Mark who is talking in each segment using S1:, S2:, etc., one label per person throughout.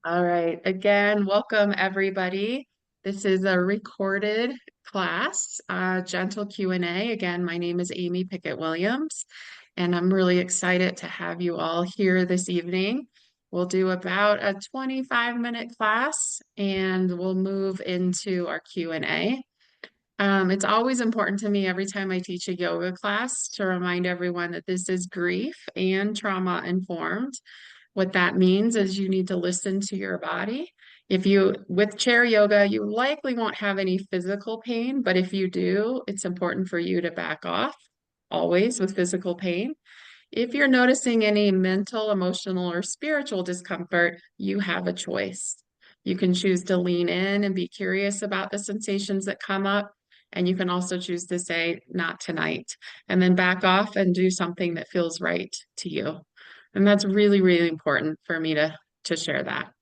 S1: All right. Again, welcome everybody. This is a recorded class, gentle Q&A. Again, my name is Amy Pickett Williams, and I'm really excited to have you all here this evening. We'll do about a 25-minute class, and we'll move into our Q&A. It's always important to me every time I teach a yoga class to remind everyone that this is grief and trauma informed. What that means is you need to listen to your body. If you, with chair yoga, you likely won't have any physical pain, but if you do, it's important for you to back off always with physical pain. If you're noticing any mental, emotional, or spiritual discomfort, you have a choice. You can choose to lean in and be curious about the sensations that come up. And you can also choose to say, not tonight, and then back off and do something that feels right to you. And that's really, really important for me to share that.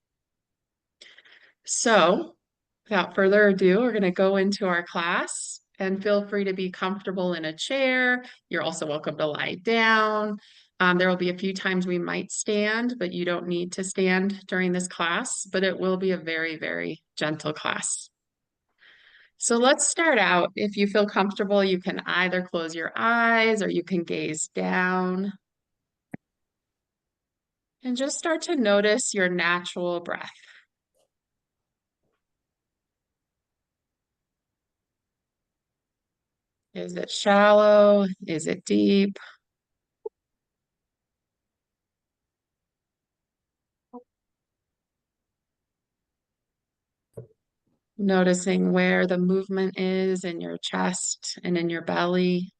S1: So without further ado, we're going to go into our class and feel free to be comfortable in a chair. You're also welcome to lie down. There will be a few times we might stand, but you don't need to stand during this class, but it will be a very, very gentle class. So let's start out. If you feel comfortable, you can either close your eyes or you can gaze down and just start to notice your natural breath. Is it shallow? Is it deep? Noticing where the movement is in your chest and in your belly.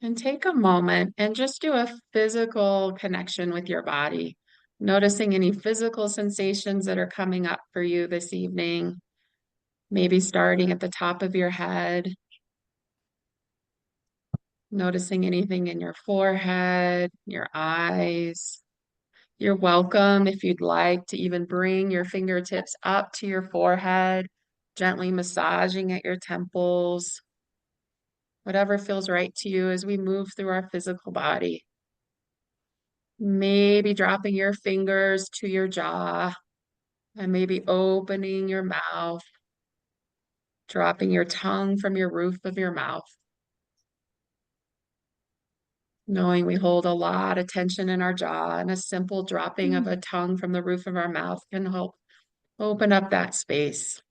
S1: And take a moment and just do a physical connection with your body. Noticing any physical sensations that are coming up for you this evening. Maybe starting at the top of your head. Noticing anything in your forehead, your eyes. You're welcome if you'd like to even bring your fingertips up to your forehead, gently massaging at your temples, whatever feels right to you as we move through our physical body. Maybe dropping your fingers to your jaw and maybe opening your mouth, dropping your tongue from your roof of your mouth. Knowing we hold a lot of tension in our jaw, and a simple dropping of a tongue from the roof of our mouth can help open up that space.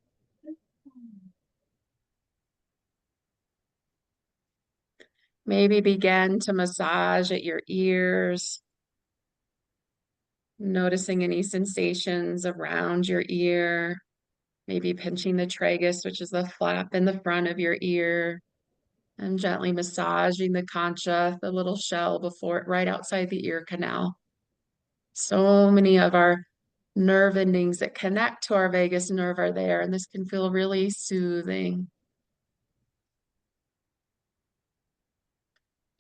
S1: Maybe begin to massage at your ears, noticing any sensations around your ear, maybe pinching the tragus, which is the flap in the front of your ear, and gently massaging the concha, the little shell before right outside the ear canal. So many of our nerve endings that connect to our vagus nerve are there, and this can feel really soothing.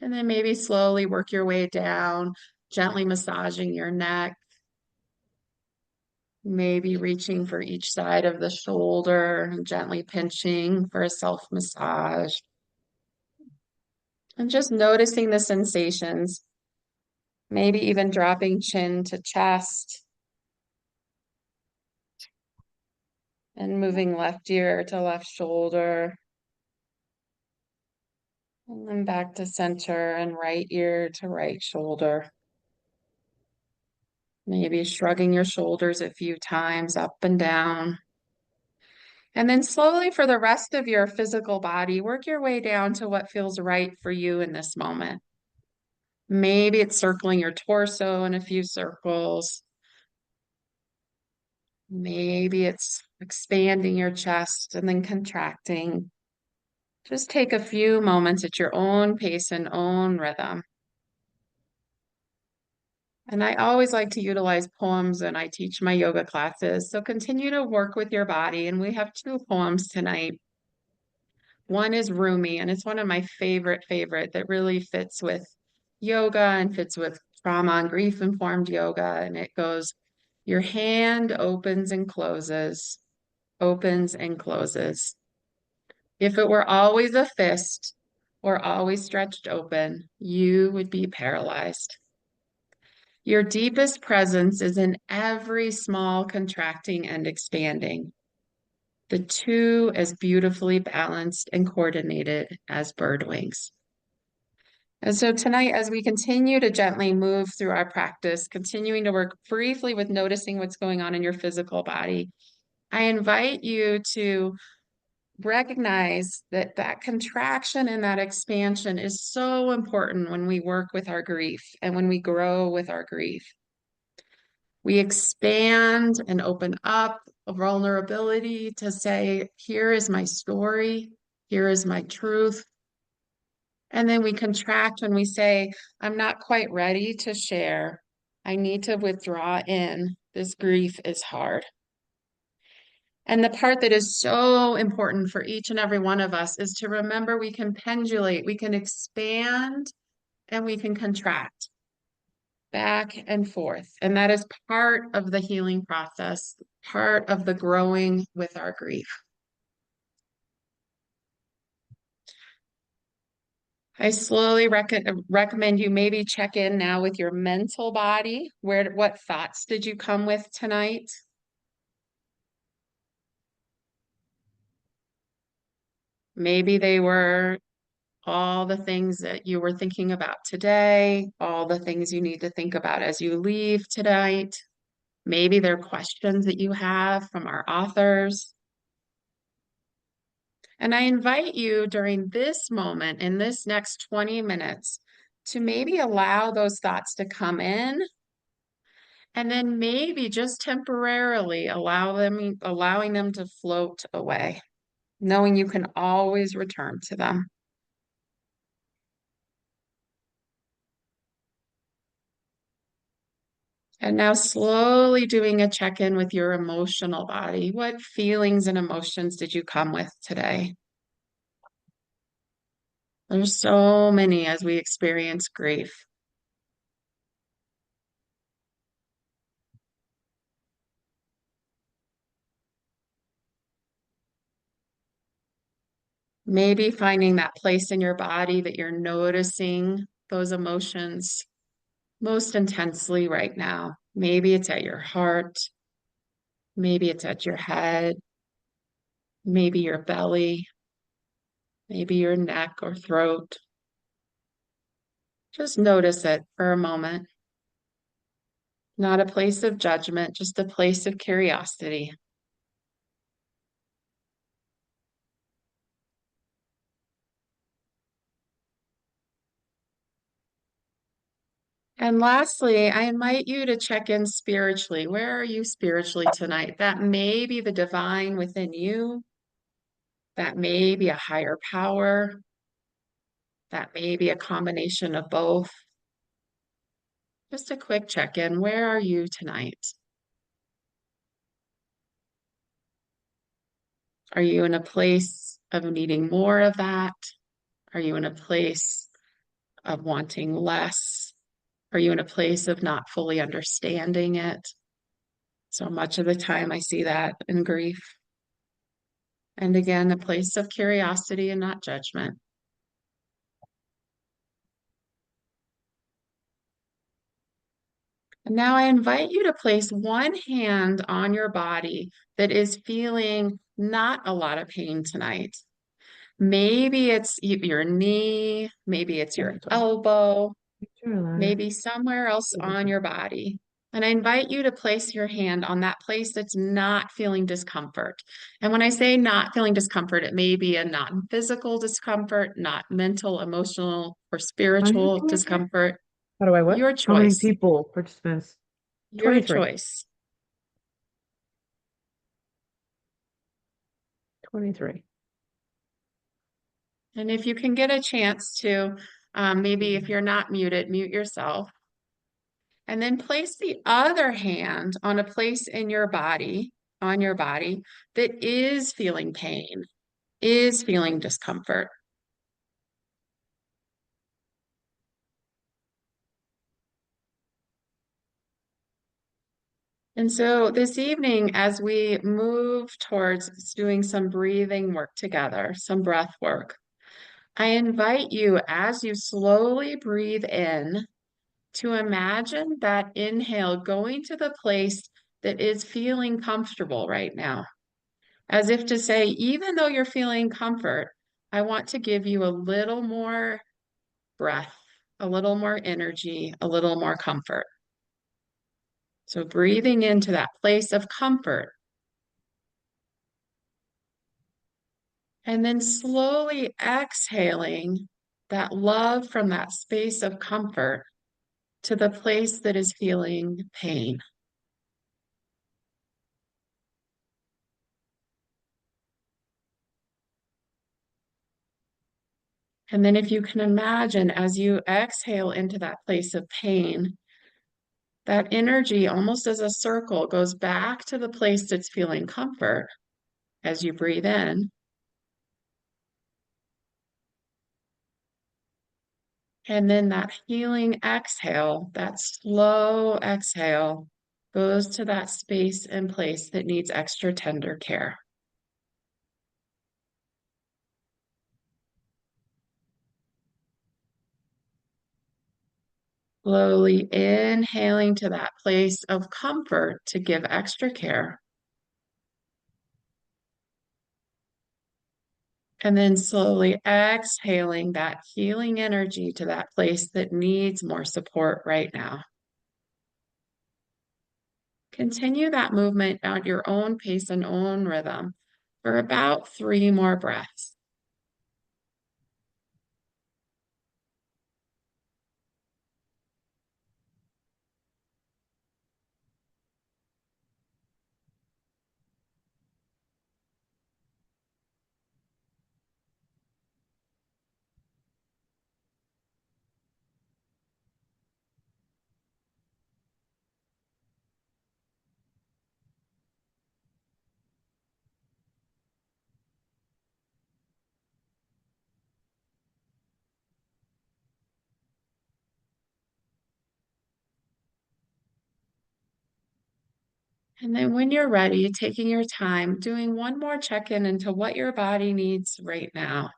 S1: And then maybe slowly work your way down, gently massaging your neck, maybe reaching for each side of the shoulder and gently pinching for a self massage. And just noticing the sensations, maybe even dropping chin to chest and moving left ear to left shoulder. And then back to center and right ear to right shoulder. Maybe shrugging your shoulders a few times up and down. And then slowly for the rest of your physical body, work your way down to what feels right for you in this moment. Maybe it's circling your torso in a few circles. Maybe it's expanding your chest and then contracting. Just take a few moments at your own pace and own rhythm. And I always like to utilize poems when I teach my yoga classes. So continue to work with your body. And we have two poems tonight. One is Rumi, and it's one of my favorite that really fits with yoga and fits with trauma and grief informed yoga. And it goes, your hand opens and closes, opens and closes. If it were always a fist, or always stretched open, you would be paralyzed. Your deepest presence is in every small contracting and expanding, the two as beautifully balanced and coordinated as bird wings. And so tonight, as we continue to gently move through our practice, continuing to work briefly with noticing what's going on in your physical body, I invite you to recognize that that contraction and that expansion is so important when we work with our grief and when we grow with our grief. We expand and open up a vulnerability to say, here is my story, here is my truth. And then we contract when we say, I'm not quite ready to share. I need to withdraw in. This grief is hard. And the part that is so important for each and every one of us is to remember we can pendulate, we can expand, and we can contract back and forth. And that is part of the healing process, part of the growing with our grief. I slowly recommend you maybe check in now with your mental body. What thoughts did you come with tonight? Maybe they were all the things that you were thinking about today, all the things you need to think about as you leave tonight. Maybe they're questions that you have from our authors. And I invite you during this moment, in this next 20 minutes, to maybe allow those thoughts to come in and then maybe just temporarily allowing them to float away, knowing you can always return to them. And now slowly doing a check-in with your emotional body. What feelings and emotions did you come with today? There's so many as we experience grief. Maybe finding that place in your body that you're noticing those emotions most intensely right now. Maybe it's at your heart. Maybe it's at your head. Maybe your belly. Maybe your neck or throat. Just notice it for a moment. Not a place of judgment, just a place of curiosity. And lastly, I invite you to check in spiritually. Where are you spiritually tonight? That may be the divine within you. That may be a higher power. That may be a combination of both. Just a quick check-in. Where are you tonight? Are you in a place of needing more of that? Are you in a place of wanting less? Are you in a place of not fully understanding it? So much of the time I see that in grief. And again, a place of curiosity and not judgment. And now I invite you to place one hand on your body that is feeling not a lot of pain tonight. Maybe it's your knee, maybe it's your elbow, maybe somewhere else on your body. And I invite you to place your hand on that place that's not feeling discomfort. And when I say not feeling discomfort, it may be a non-physical discomfort, not mental, emotional, or spiritual discomfort.
S2: How do I what?
S1: Your
S2: How many
S1: choice.
S2: people, participants?
S1: Your
S2: 23.
S1: choice.
S2: 23.
S1: And if you can get a chance to, maybe if you're not muted, mute yourself. And then place the other hand on a place in your body, on your body, that is feeling pain, is feeling discomfort. And so this evening, as we move towards doing some breathing work together, some breath work, I invite you as you slowly breathe in to imagine that inhale going to the place that is feeling comfortable right now. As if to say, even though you're feeling comfort, I want to give you a little more breath, a little more energy, a little more comfort. So breathing into that place of comfort and then slowly exhaling that love from that space of comfort to the place that is feeling pain. And then if you can imagine as you exhale into that place of pain, that energy almost as a circle goes back to the place that's feeling comfort as you breathe in. And then that healing exhale, that slow exhale, goes to that space and place that needs extra tender care. Slowly inhaling to that place of comfort to give extra care. And then slowly exhaling that healing energy to that place that needs more support right now. Continue that movement at your own pace and own rhythm for about 3 more breaths. And then when you're ready, taking your time, doing one more check-in into what your body needs right now.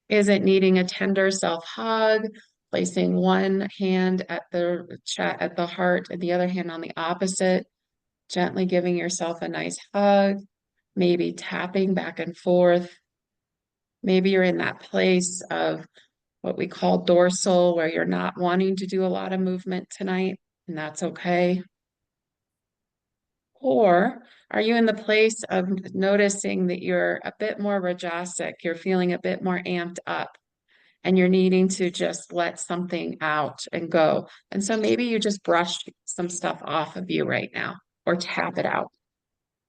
S1: Is it needing a tender self-hug, placing one hand at the chest, at the heart, and the other hand on the opposite, gently giving yourself a nice hug, maybe tapping back and forth. Maybe you're in that place of what we call dorsal, where you're not wanting to do a lot of movement tonight, and that's okay. Or are you in the place of noticing that you're a bit more rajasic, you're feeling a bit more amped up, and you're needing to just let something out and go? And so maybe you just brush some stuff off of you right now or tap it out.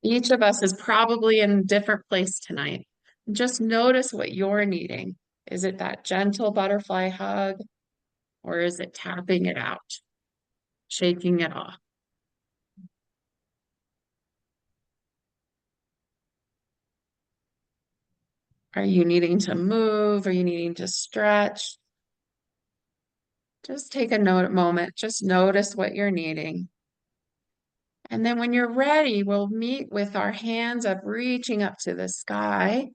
S1: Each of us is probably in a different place tonight. Just notice what you're needing. Is it that gentle butterfly hug, or is it tapping it out, shaking it off? Are you needing to move? Are you needing to stretch? Just take a moment, just notice what you're needing. And then when you're ready, we'll meet with our hands up, reaching up to the sky,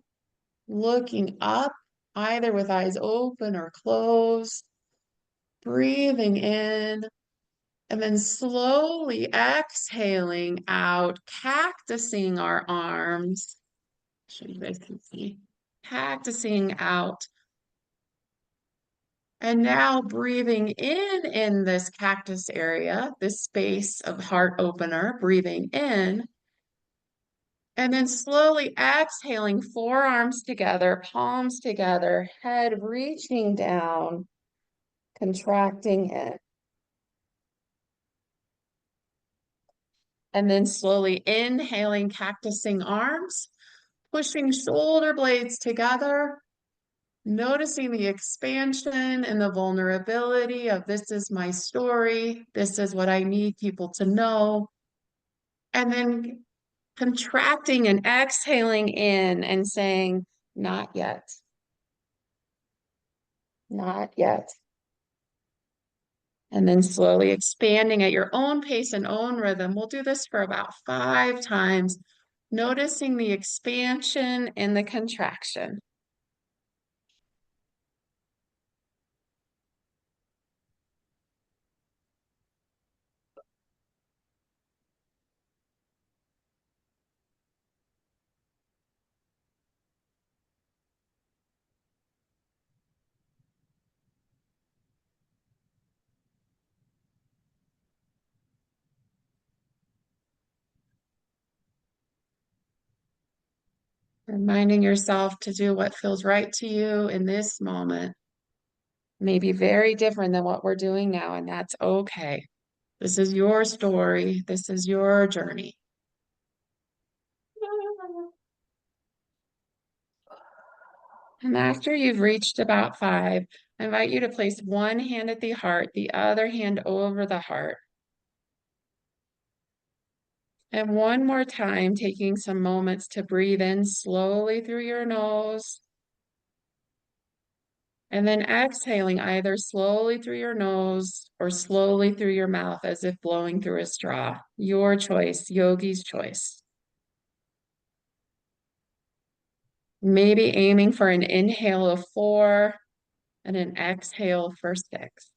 S1: looking up, either with eyes open or closed, breathing in, and then slowly exhaling out, cactusing our arms. So you guys can see, cactusing out. And now breathing in this cactus area, this space of heart opener, breathing in, and then slowly exhaling, forearms together, palms together, head reaching down, contracting in. And then slowly inhaling, cactusing arms, pushing shoulder blades together, noticing the expansion and the vulnerability of this is my story. This is what I need people to know. And then contracting and exhaling in and saying, not yet, not yet. And then slowly expanding at your own pace and own rhythm. We'll do this for about 5 times, noticing the expansion and the contraction. Reminding yourself to do what feels right to you in this moment may be very different than what we're doing now, and that's okay. This is your story. This is your journey. And after you've reached about 5, I invite you to place one hand at the heart, the other hand over the heart. And one more time, taking some moments to breathe in slowly through your nose. And then exhaling either slowly through your nose or slowly through your mouth as if blowing through a straw. Your choice, yogi's choice. Maybe aiming for an inhale of 4 and an exhale for 6.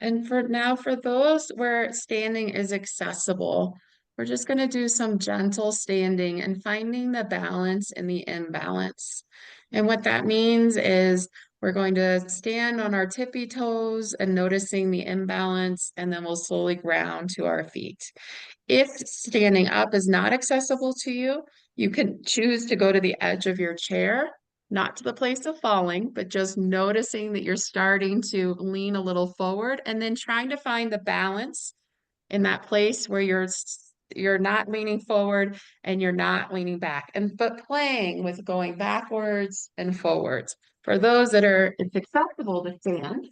S1: And for now, for those where standing is accessible, we're just going to do some gentle standing and finding the balance in the imbalance. And what that means is we're going to stand on our tippy toes and noticing the imbalance, and then we'll slowly ground to our feet. If standing up is not accessible to you, you can choose to go to the edge of your chair, not to the place of falling, but just noticing that you're starting to lean a little forward and then trying to find the balance in that place where you're not leaning forward and you're not leaning back. And but playing with going backwards and forwards. For those that are it's acceptable to stand,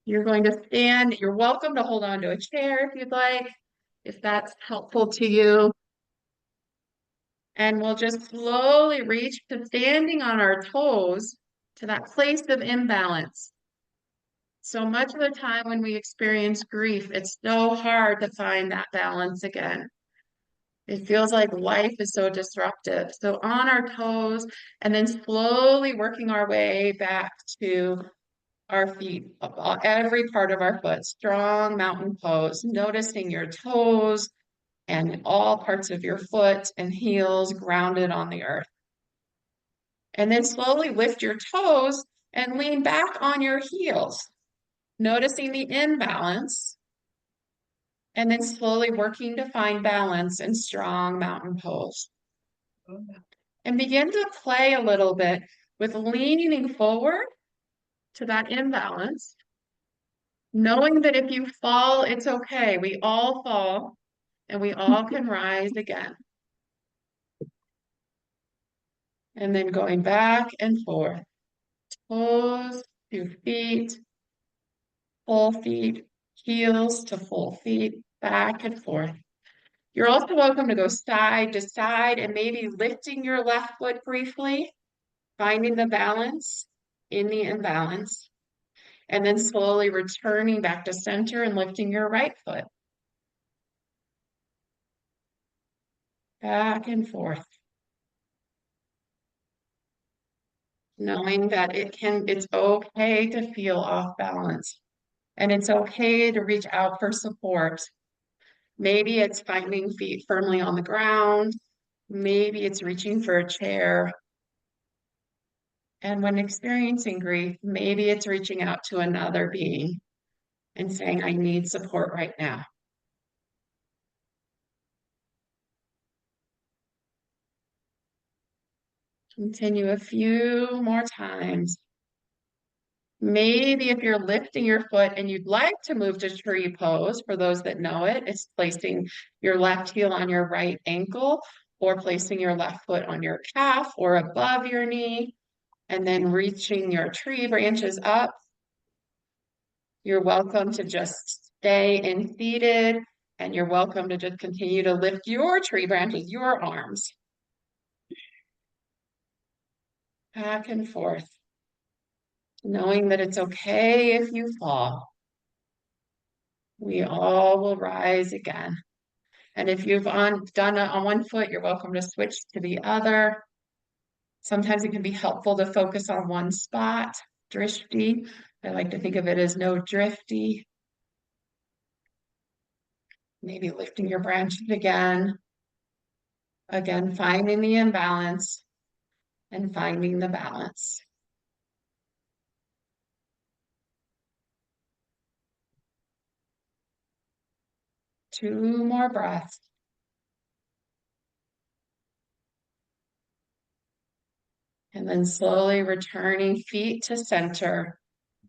S1: you're going to stand. You're welcome to hold on to a chair if you'd like, if that's helpful to you. And we'll just slowly reach to standing on our toes to that place of imbalance. So much of the time when we experience grief, it's so hard to find that balance again. It feels like life is so disruptive. So on our toes, and then slowly working our way back to our feet, every part of our foot, strong mountain pose, noticing your toes and all parts of your foot and heels grounded on the earth. And then slowly lift your toes and lean back on your heels, noticing the imbalance, and then slowly working to find balance in strong mountain pose. And begin to play a little bit with leaning forward to that imbalance, knowing that if you fall, it's okay. We all fall and we all can rise again. And then going back and forth, toes to feet, full feet, heels to full feet, back and forth. You're also welcome to go side to side and maybe lifting your left foot briefly, finding the balance in the imbalance, and then slowly returning back to center and lifting your right foot. Back and forth. Knowing that it's okay to feel off balance and it's okay to reach out for support. Maybe it's finding feet firmly on the ground. Maybe it's reaching for a chair. And when experiencing grief, maybe it's reaching out to another being and saying, I need support right now. Continue a few more times. Maybe if you're lifting your foot and you'd like to move to tree pose, for those that know it, it's placing your left heel on your right ankle or placing your left foot on your calf or above your knee and then reaching your tree branches up. You're welcome to just stay in seated and you're welcome to just continue to lift your tree branches, your arms. Back and forth. Knowing that it's okay if you fall. We all will rise again. And if you've done it on one foot, you're welcome to switch to the other. Sometimes it can be helpful to focus on one spot. drifty. I like to think of it as no drifty. Maybe lifting your branches again. Again, finding the imbalance and finding the balance. Two more breaths. And then slowly returning feet to center.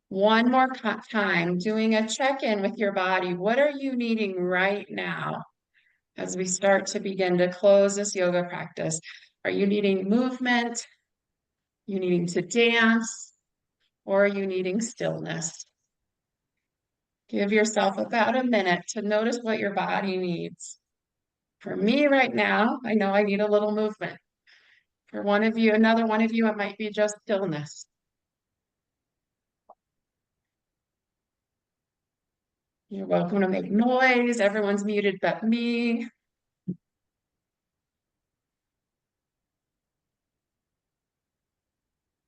S1: One more time, doing a check-in with your body. What are you needing right now as we start to begin to close this yoga practice? Are you needing movement? You needing to dance? Or are you needing stillness? Give yourself about a minute to notice what your body needs. For me right now, I know I need a little movement. For one of you, another one of you, it might be just stillness. You're welcome to make noise. Everyone's muted but me.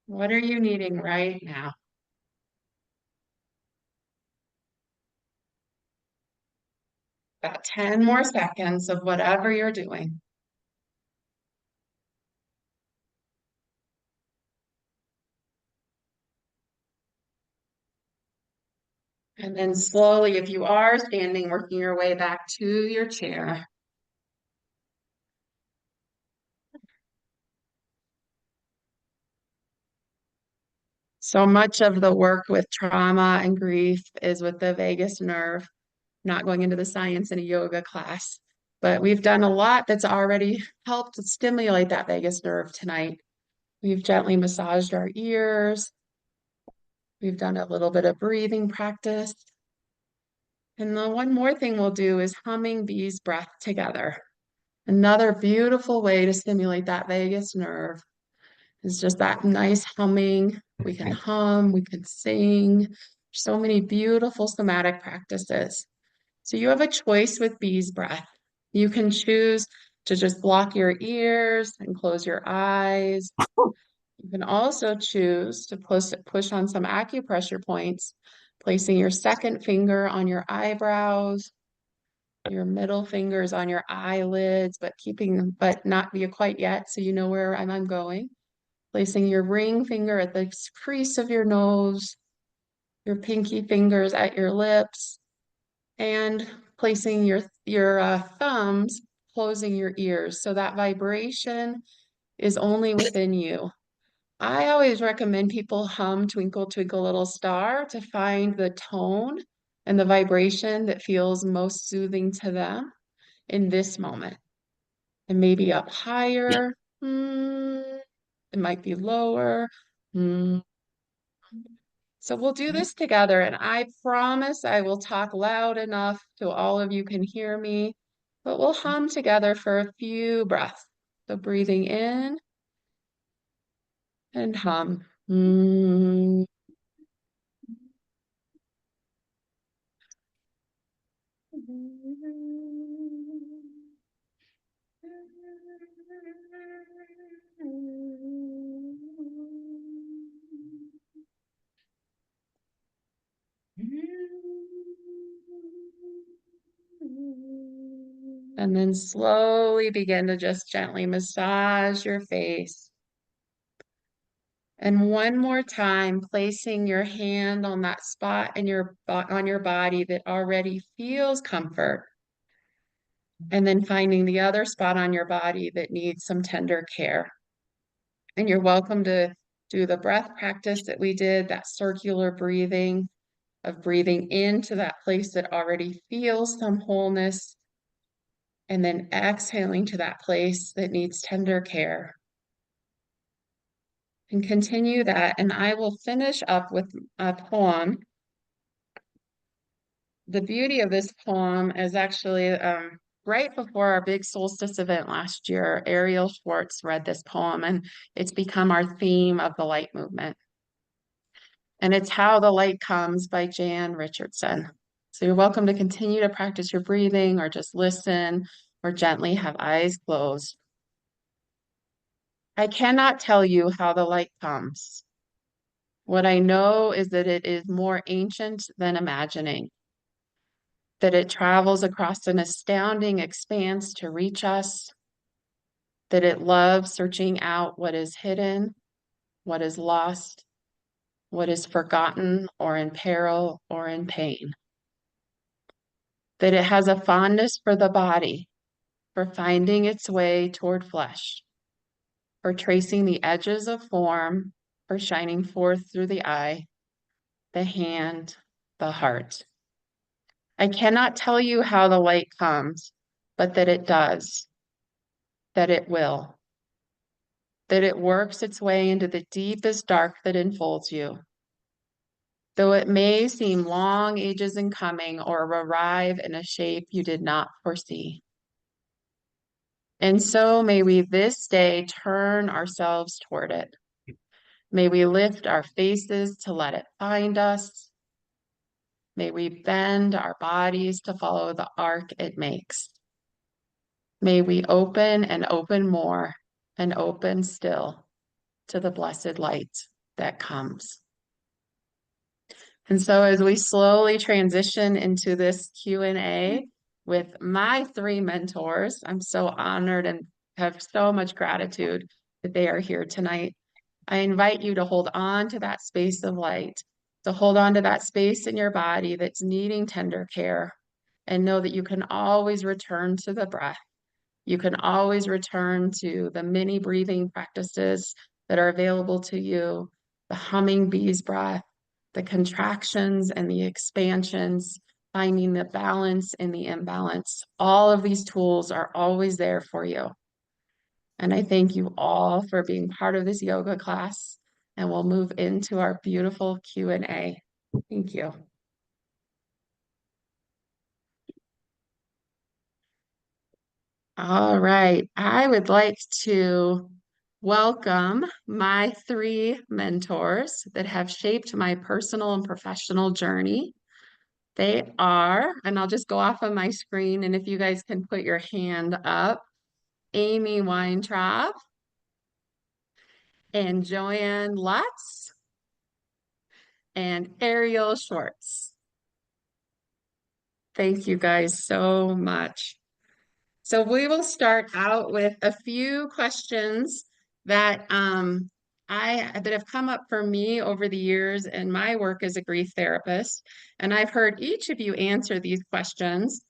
S1: What are you needing right now? About 10 more seconds of whatever you're doing. And then slowly, if you are standing, working your way back to your chair. So much of the work with trauma and grief is with the vagus nerve, not going into the science in a yoga class. But we've done a lot that's already helped stimulate that vagus nerve tonight. We've gently massaged our ears. We've done a little bit of breathing practice. And the one more thing we'll do is humming bees breath together. Another beautiful way to stimulate that vagus nerve is just that nice humming. We can hum, we can sing. So many beautiful somatic practices. So you have a choice with bees breath. You can choose to just block your ears and close your eyes. You can also choose to push on some acupressure points, placing your second finger on your eyebrows, your middle fingers on your eyelids, but keeping them, but not be quite yet, so you know where I'm going. Placing your ring finger at the crease of your nose, your pinky fingers at your lips, and placing your thumbs closing your ears. So that vibration is only within you. I always recommend people hum Twinkle Twinkle Little Star to find the tone and the vibration that feels most soothing to them in this moment. And maybe up higher, it might be lower. So we'll do this together, and I promise I will talk loud enough so all of you can hear me, but we'll hum together for a few breaths. So breathing in and hum. And then slowly begin to just gently massage your face. And one more time, placing your hand on that spot in on your body that already feels comfort. And then finding the other spot on your body that needs some tender care. And you're welcome to do the breath practice that we did, that circular breathing of breathing into that place that already feels some wholeness, and then exhaling to that place that needs tender care. And continue that, and I will finish up with a poem. The beauty of this poem is actually right before our big solstice event last year, Arielle Schwartz read this poem, and it's become our theme of the light movement. And it's How the Light Comes by Jan Richardson. So you're welcome to continue to practice your breathing or just listen or gently have eyes closed. I cannot tell you how the light comes. What I know is that it is more ancient than imagining, that it travels across an astounding expanse to reach us, that it loves searching out what is hidden, what is lost, what is forgotten or in peril or in pain, that it has a fondness for the body, for finding its way toward flesh, for tracing the edges of form, for shining forth through the eye, the hand, the heart. I cannot tell you how the light comes, but that it does, that it will, that it works its way into the deepest dark that enfolds you. Though it may seem long ages in coming or arrive in a shape you did not foresee. And so may we this day turn ourselves toward it. May we lift our faces to let it find us. May we bend our bodies to follow the arc it makes. May we open and open more and open still to the blessed light that comes. And so as we slowly transition into this Q&A with my three mentors, I'm so honored and have so much gratitude that they are here tonight. I invite you to hold on to that space of light, to hold on to that space in your body that's needing tender care, and know that you can always return to the breath. You can always return to the many breathing practices that are available to you, the humming bee's breath, the contractions and the expansions, finding the balance in the imbalance. All of these tools are always there for you. And I thank you all for being part of this yoga class, and we'll move into our beautiful Q&A. Thank you. All right, I would like to welcome my three mentors that have shaped my personal and professional journey. They are, and I'll just go off of my screen, and if you guys can put your hand up, Amy Weintraub and Joann Lutz and Arielle Schwartz. Thank you guys so much. So we will start out with a few questions that that have come up for me over the years in my work as a grief therapist. And I've heard each of you answer these questions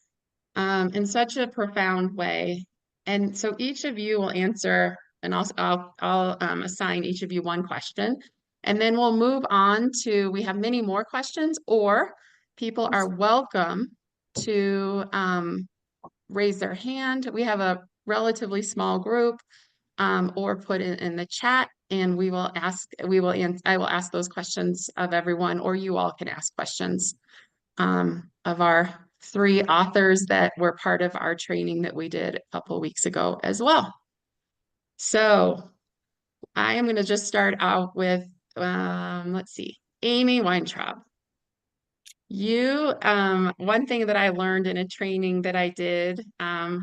S1: in such a profound way. And so each of you will answer, and I'll assign each of you one question. And then we'll move on to, we have many more questions, or people are welcome to raise their hand. We have a relatively small group, or put it in the chat, and I will ask those questions of everyone, or you all can ask questions of our three authors that were part of our training that we did a couple weeks ago as well. So I am going to just start out with, let's see, Amy Weintraub. One thing that I learned in a training that I did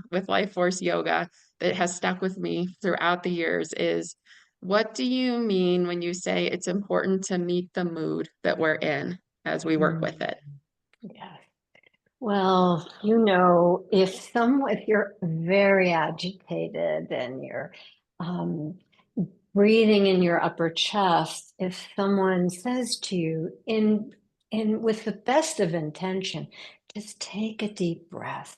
S1: with Life Force Yoga that has stuck with me throughout the years is, what do you mean when you say it's important to meet the mood that we're in as we work with it?
S3: Yeah. Well, if you're very agitated and you're breathing in your upper chest, if someone says to you in with the best of intention, just take a deep breath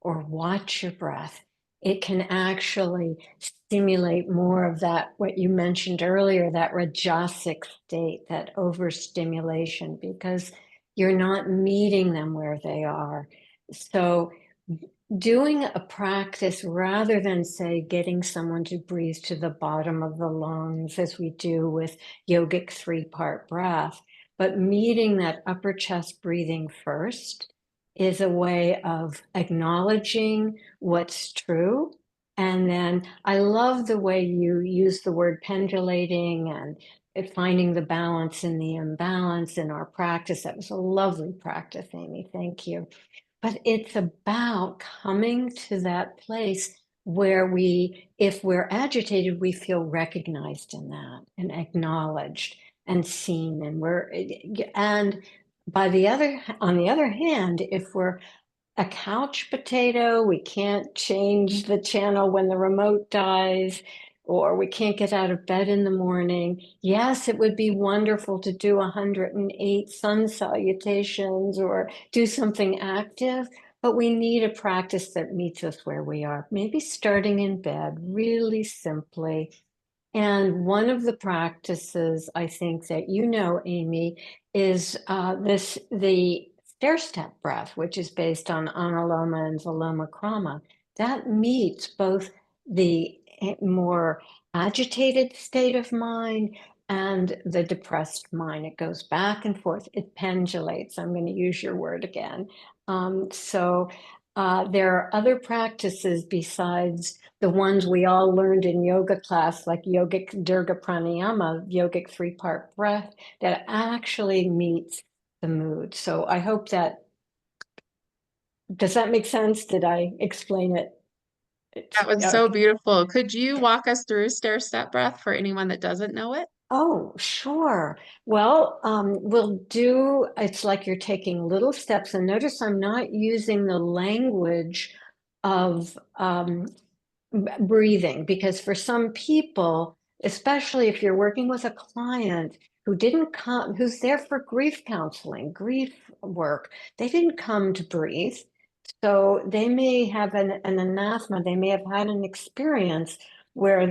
S3: or watch your breath, it can actually stimulate more of that, what you mentioned earlier, that rajasic state, that overstimulation, because you're not meeting them where they are. So doing a practice rather than, say, getting someone to breathe to the bottom of the lungs as we do with yogic 3-part breath, but meeting that upper chest breathing first is a way of acknowledging what's true. And then I love the way you use the word pendulating and finding the balance in the imbalance in our practice. That was a lovely practice, Amy. Thank you. But it's about coming to that place where if we're agitated, we feel recognized in that and acknowledged. and seen, and on the other hand, if we're a couch potato, we can't change the channel when the remote dies, or we can't get out of bed in the morning. Yes, it would be wonderful to do 108 sun salutations or do something active, but we need a practice that meets us where we are. Maybe starting in bed, really simply. And one of the practices I think that you know, Amy, is the stair step breath, which is based on analoma and viloma krama. That meets both the more agitated state of mind and the depressed mind. It goes back and forth. It pendulates. I'm going to use your word again. There are other practices besides the ones we all learned in yoga class, like yogic dirga pranayama, yogic 3-part breath, that actually meets the mood. So I hope does that make sense? Did I explain it?
S1: That was so
S3: Okay.
S1: beautiful. Could you walk us through stair step breath for anyone that doesn't know it?
S3: Oh, sure. Well, it's like you're taking little steps, and notice I'm not using the language of breathing, because for some people, especially if you're working with a client who didn't come, who's there for grief counseling, grief work, they didn't come to breathe. So they may have an anathema, they may have had an experience where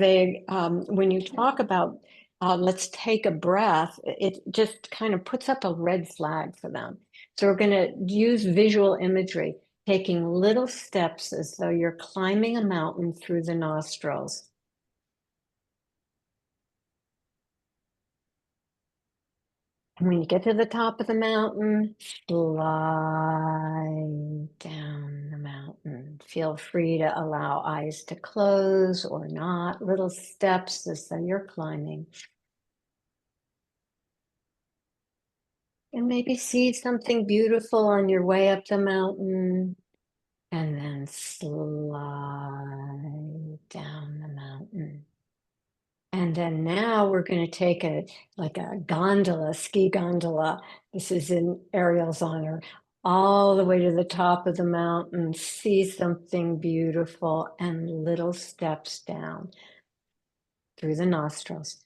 S3: when you talk about, let's take a breath, it just kind of puts up a red flag for them. So we're going to use visual imagery, taking little steps as though you're climbing a mountain through the nostrils. And when you get to the top of the mountain, slide down the mountain. Feel free to allow eyes to close or not. Little steps as though you're climbing. And maybe see something beautiful on your way up the mountain. And then slide down the mountain. And then now we're going to take like a gondola, ski gondola. This is in Arielle's honor, all the way to the top of the mountain, see something beautiful, and little steps down through the nostrils.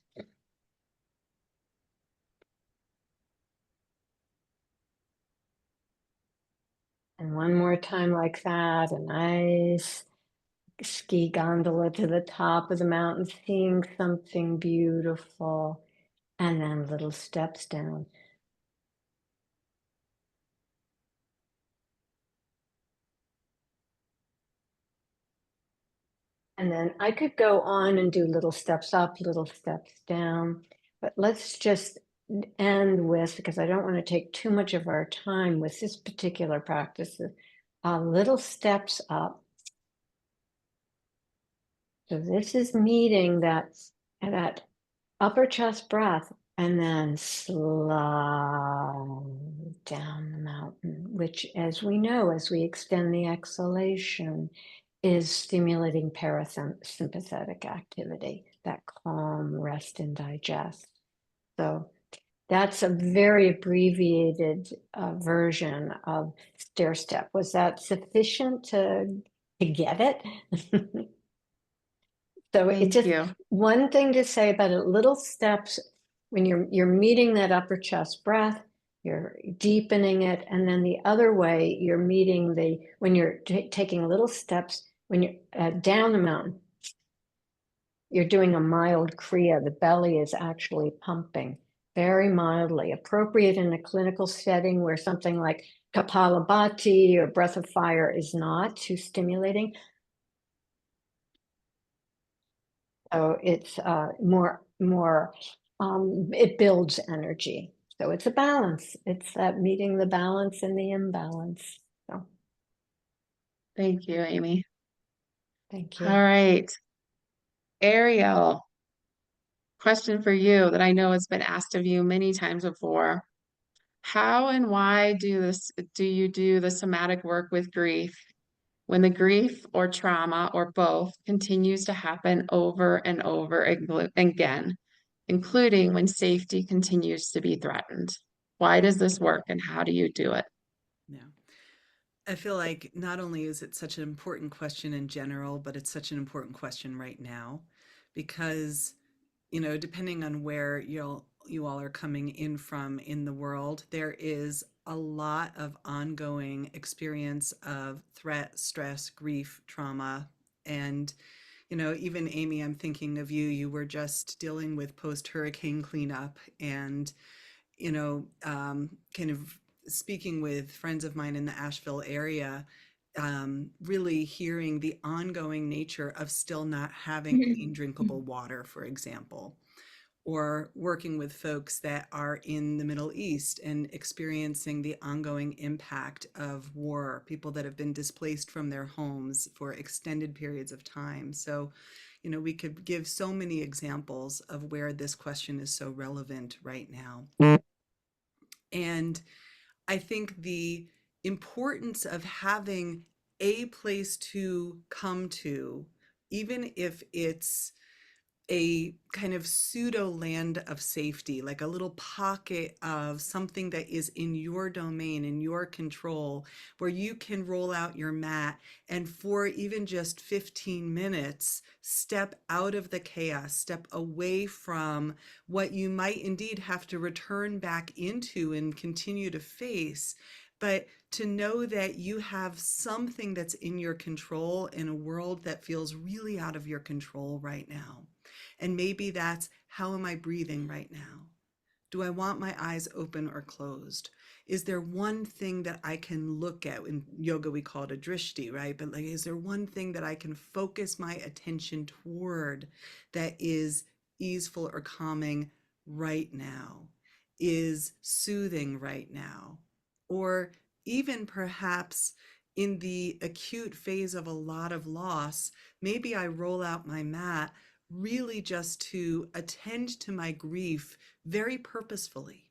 S3: And one more time like that, a nice ski gondola to the top of the mountain, seeing something beautiful, and then little steps down. And then I could go on and do little steps up, little steps down, but let's just end with, because I don't want to take too much of our time with this particular practice, little steps up. So this is meeting that upper chest breath, and then slide down the mountain, which, as we know, as we extend the exhalation, is stimulating parasympathetic activity, that calm, rest, and digest. So that's a very abbreviated version of stair step. Was that sufficient to get it? So it's
S1: Thank
S3: just
S1: you.
S3: one thing to say about it, little steps when you're meeting that upper chest breath, you're deepening it, and then the other way you're meeting when you're taking little steps when you're down the mountain, you're doing a mild kriya. The belly is actually pumping very mildly, appropriate in a clinical setting where something like Kapalabhati or breath of fire is not too stimulating. So it's it builds energy. So it's a balance. It's that meeting the balance and the imbalance. So
S1: Thank you, Amy.
S3: thank
S1: All
S3: you.
S1: right. Arielle, question for you that I know has been asked of you many times before. How and why do you do the somatic work with grief when the grief or trauma or both continues to happen over and over again? including when safety continues to be threatened. Why does this work and how do you do it?
S4: Yeah. I feel like not only is it such an important question in general, but it's such an important question right now because, depending on where you all are coming in from in the world, there is a lot of ongoing experience of threat, stress, grief, trauma. And, even Amy, I'm thinking of you. You were just dealing with post-hurricane cleanup and kind of speaking with friends of mine in the Asheville area, really hearing the ongoing nature of still not having clean, drinkable water, for example, or working with folks that are in the Middle East and experiencing the ongoing impact of war, people that have been displaced from their homes for extended periods of time. So, we could give so many examples of where this question is so relevant right now. And I think the importance of having a place to come to, even if it's a kind of pseudo land of safety, like a little pocket of something that is in your domain, in your control, where you can roll out your mat and for even just 15 minutes, step out of the chaos, step away from what you might indeed have to return back into and continue to face. But to know that you have something that's in your control in a world that feels really out of your control right now. And maybe that's, how am I breathing right now? Do I want my eyes open or closed? Is there one thing that I can look at? In yoga, we call it a drishti, right? But like, is there one thing that I can focus my attention toward that is easeful or calming right now, is soothing right now? Or even perhaps in the acute phase of a lot of loss, maybe I roll out my mat really just to attend to my grief very purposefully,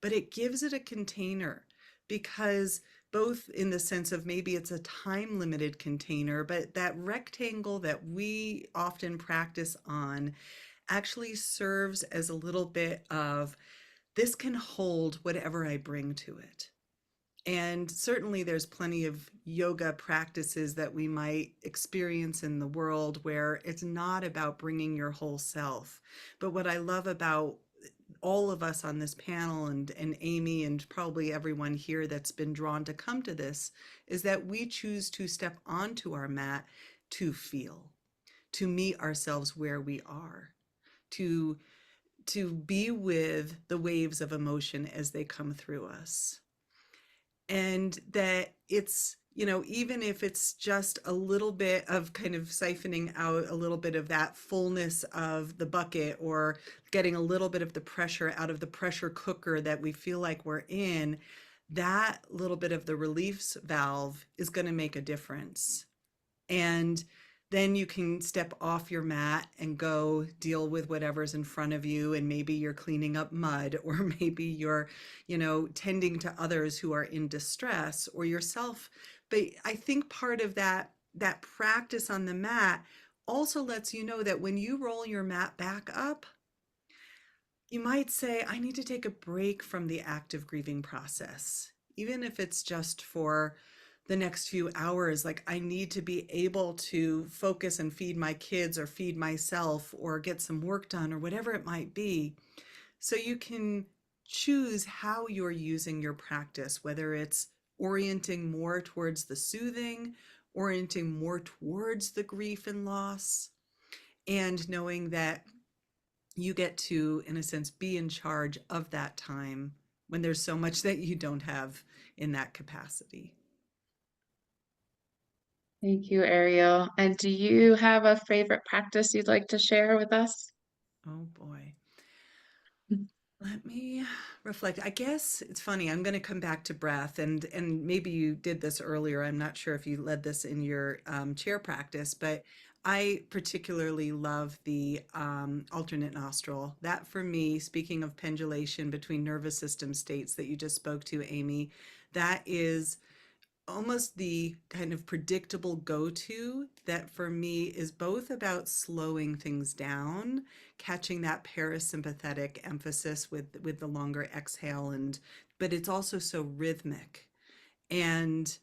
S4: but it gives it a container because both in the sense of maybe it's a time limited container, but that rectangle that we often practice on actually serves as a little bit of, this can hold whatever I bring to it. And certainly there's plenty of yoga practices that we might experience in the world where it's not about bringing your whole self. But what I love about all of us on this panel and Amy and probably everyone here that's been drawn to come to this is that we choose to step onto our mat to feel, to meet ourselves where we are, to be with the waves of emotion as they come through us. And that it's, even if it's just a little bit of kind of siphoning out a little bit of that fullness of the bucket, or getting a little bit of the pressure out of the pressure cooker that we feel like we're in, that little bit of the relief valve is going to make a difference. And then you can step off your mat and go deal with whatever's in front of you. And maybe you're cleaning up mud, or maybe you're, tending to others who are in distress, or yourself. But I think part of that practice on the mat also lets you know that when you roll your mat back up, you might say, I need to take a break from the active grieving process, even if it's just for the next few hours. Like, I need to be able to focus and feed my kids or feed myself or get some work done or whatever it might be. So you can choose how you're using your practice, whether it's orienting more towards the soothing, orienting more towards the grief and loss, and knowing that you get to, in a sense, be in charge of that time when there's so much that you don't have in that capacity.
S1: Thank you, Arielle. And do you have a favorite practice you'd like to share with us?
S4: Oh boy. Let me reflect. I guess it's funny. I'm going to come back to breath, and maybe you did this earlier. I'm not sure if you led this in your chair practice, but I particularly love the alternate nostril. That for me, speaking of pendulation between nervous system states that you just spoke to, Amy, that is almost the kind of predictable go-to that for me is both about slowing things down, catching that parasympathetic emphasis with the longer exhale, and but it's also so rhythmic. And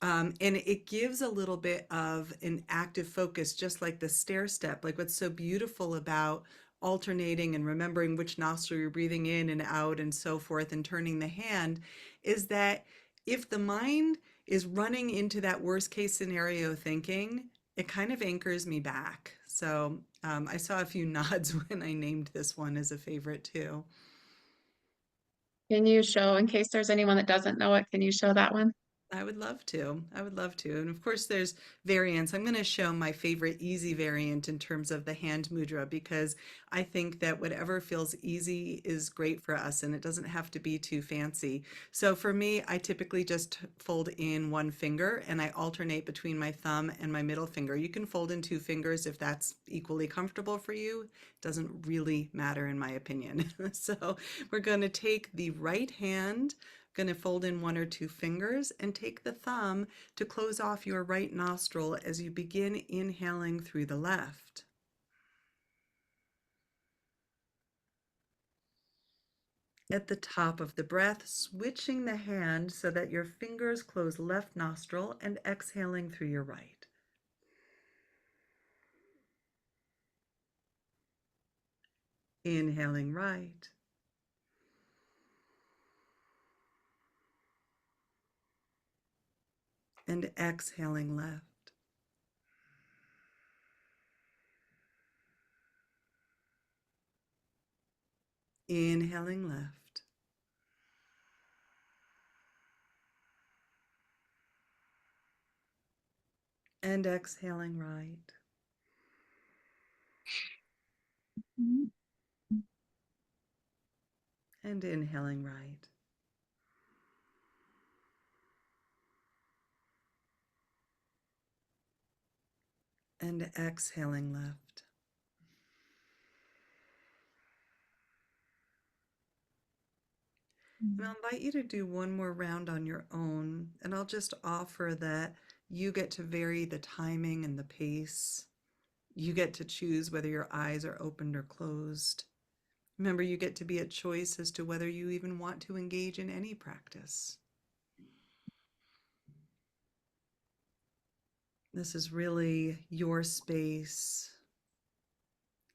S4: and it gives a little bit of an active focus, just like the stair step. Like what's so beautiful about alternating and remembering which nostril you're breathing in and out and so forth, and turning the hand, is that if the mind is running into that worst case scenario thinking, it kind of anchors me back. So I saw a few nods when I named this one as a favorite too.
S1: Can you show, in case there's anyone that doesn't know it, can you show that one?
S4: I would love to. I would love to. And of course, there's variants. I'm going to show my favorite easy variant in terms of the hand mudra, because I think that whatever feels easy is great for us, and it doesn't have to be too fancy. So for me, I typically just fold in one finger and I alternate between my thumb and my middle finger. You can fold in two fingers if that's equally comfortable for you. It doesn't really matter in my opinion. So we're going to take the right hand, going to fold in one or two fingers, and take the thumb to close off your right nostril as you begin inhaling through the left. At the top of the breath, switching the hand so that your fingers close left nostril and exhaling through your right. Inhaling right. And exhaling left. Inhaling left. And exhaling right. And inhaling right. And exhaling left. And I'll invite you to do one more round on your own, and I'll just offer that you get to vary the timing and the pace. You get to choose whether your eyes are opened or closed. Remember, you get to be at choice as to whether you even want to engage in any practice. This is really your space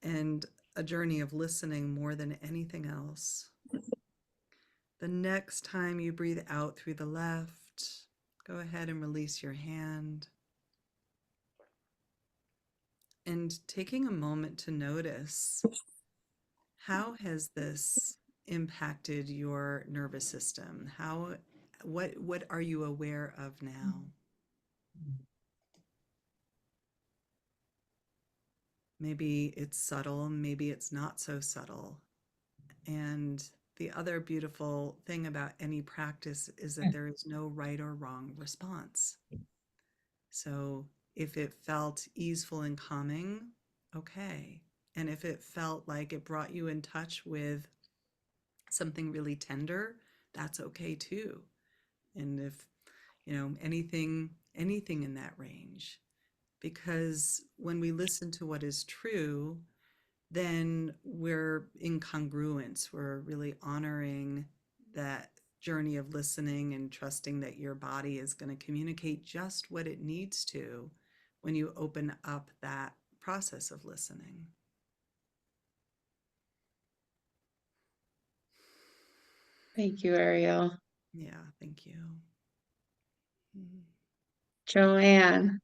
S4: and a journey of listening more than anything else. The next time you breathe out through the left, go ahead and release your hand. And taking a moment to notice, how has this impacted your nervous system? What are you aware of now? Maybe it's subtle, maybe it's not so subtle. And the other beautiful thing about any practice is that there is no right or wrong response. So if it felt easeful and calming, okay. And if it felt like it brought you in touch with something really tender, that's okay too. And if, anything in that range. Because when we listen to what is true, then we're in congruence. We're really honoring that journey of listening and trusting that your body is going to communicate just what it needs to when you open up that process of listening.
S1: Thank you, Arielle.
S4: Yeah, thank you.
S1: Joann.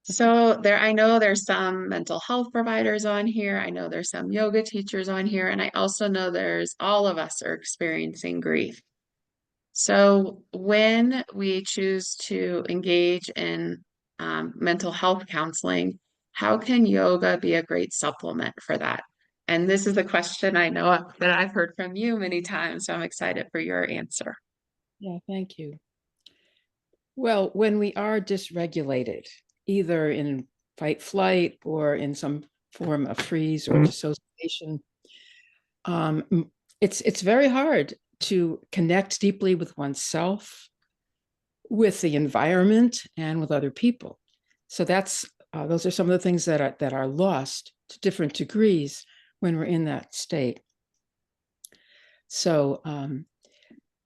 S1: So I know there's some mental health providers on here. I know there's some yoga teachers on here, and I also know there's all of us are experiencing grief. So when we choose to engage in mental health counseling, how can yoga be a great supplement for that? And this is a question I know that I've heard from you many times, so I'm excited for your answer.
S2: Yeah, thank you. Well, when we are dysregulated, either in fight flight or in some form of freeze or dissociation, it's very hard to connect deeply with oneself with the environment and with other people. So those are some of the things that are lost to different degrees when we're in that state. So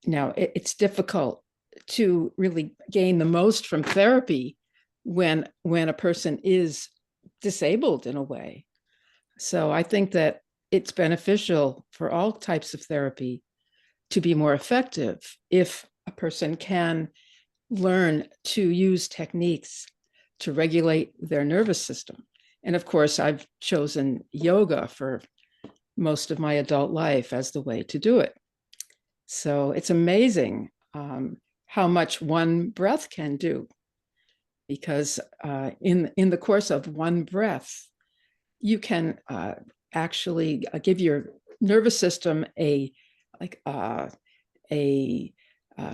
S2: now it's difficult to really gain the most from therapy when a person is disabled in a way. So I think that it's beneficial for all types of therapy to be more effective if a person can learn to use techniques to regulate their nervous system. And of course, I've chosen yoga for most of my adult life as the way to do it. So it's amazing how much one breath can do, because in the course of one breath, you can actually give your nervous system a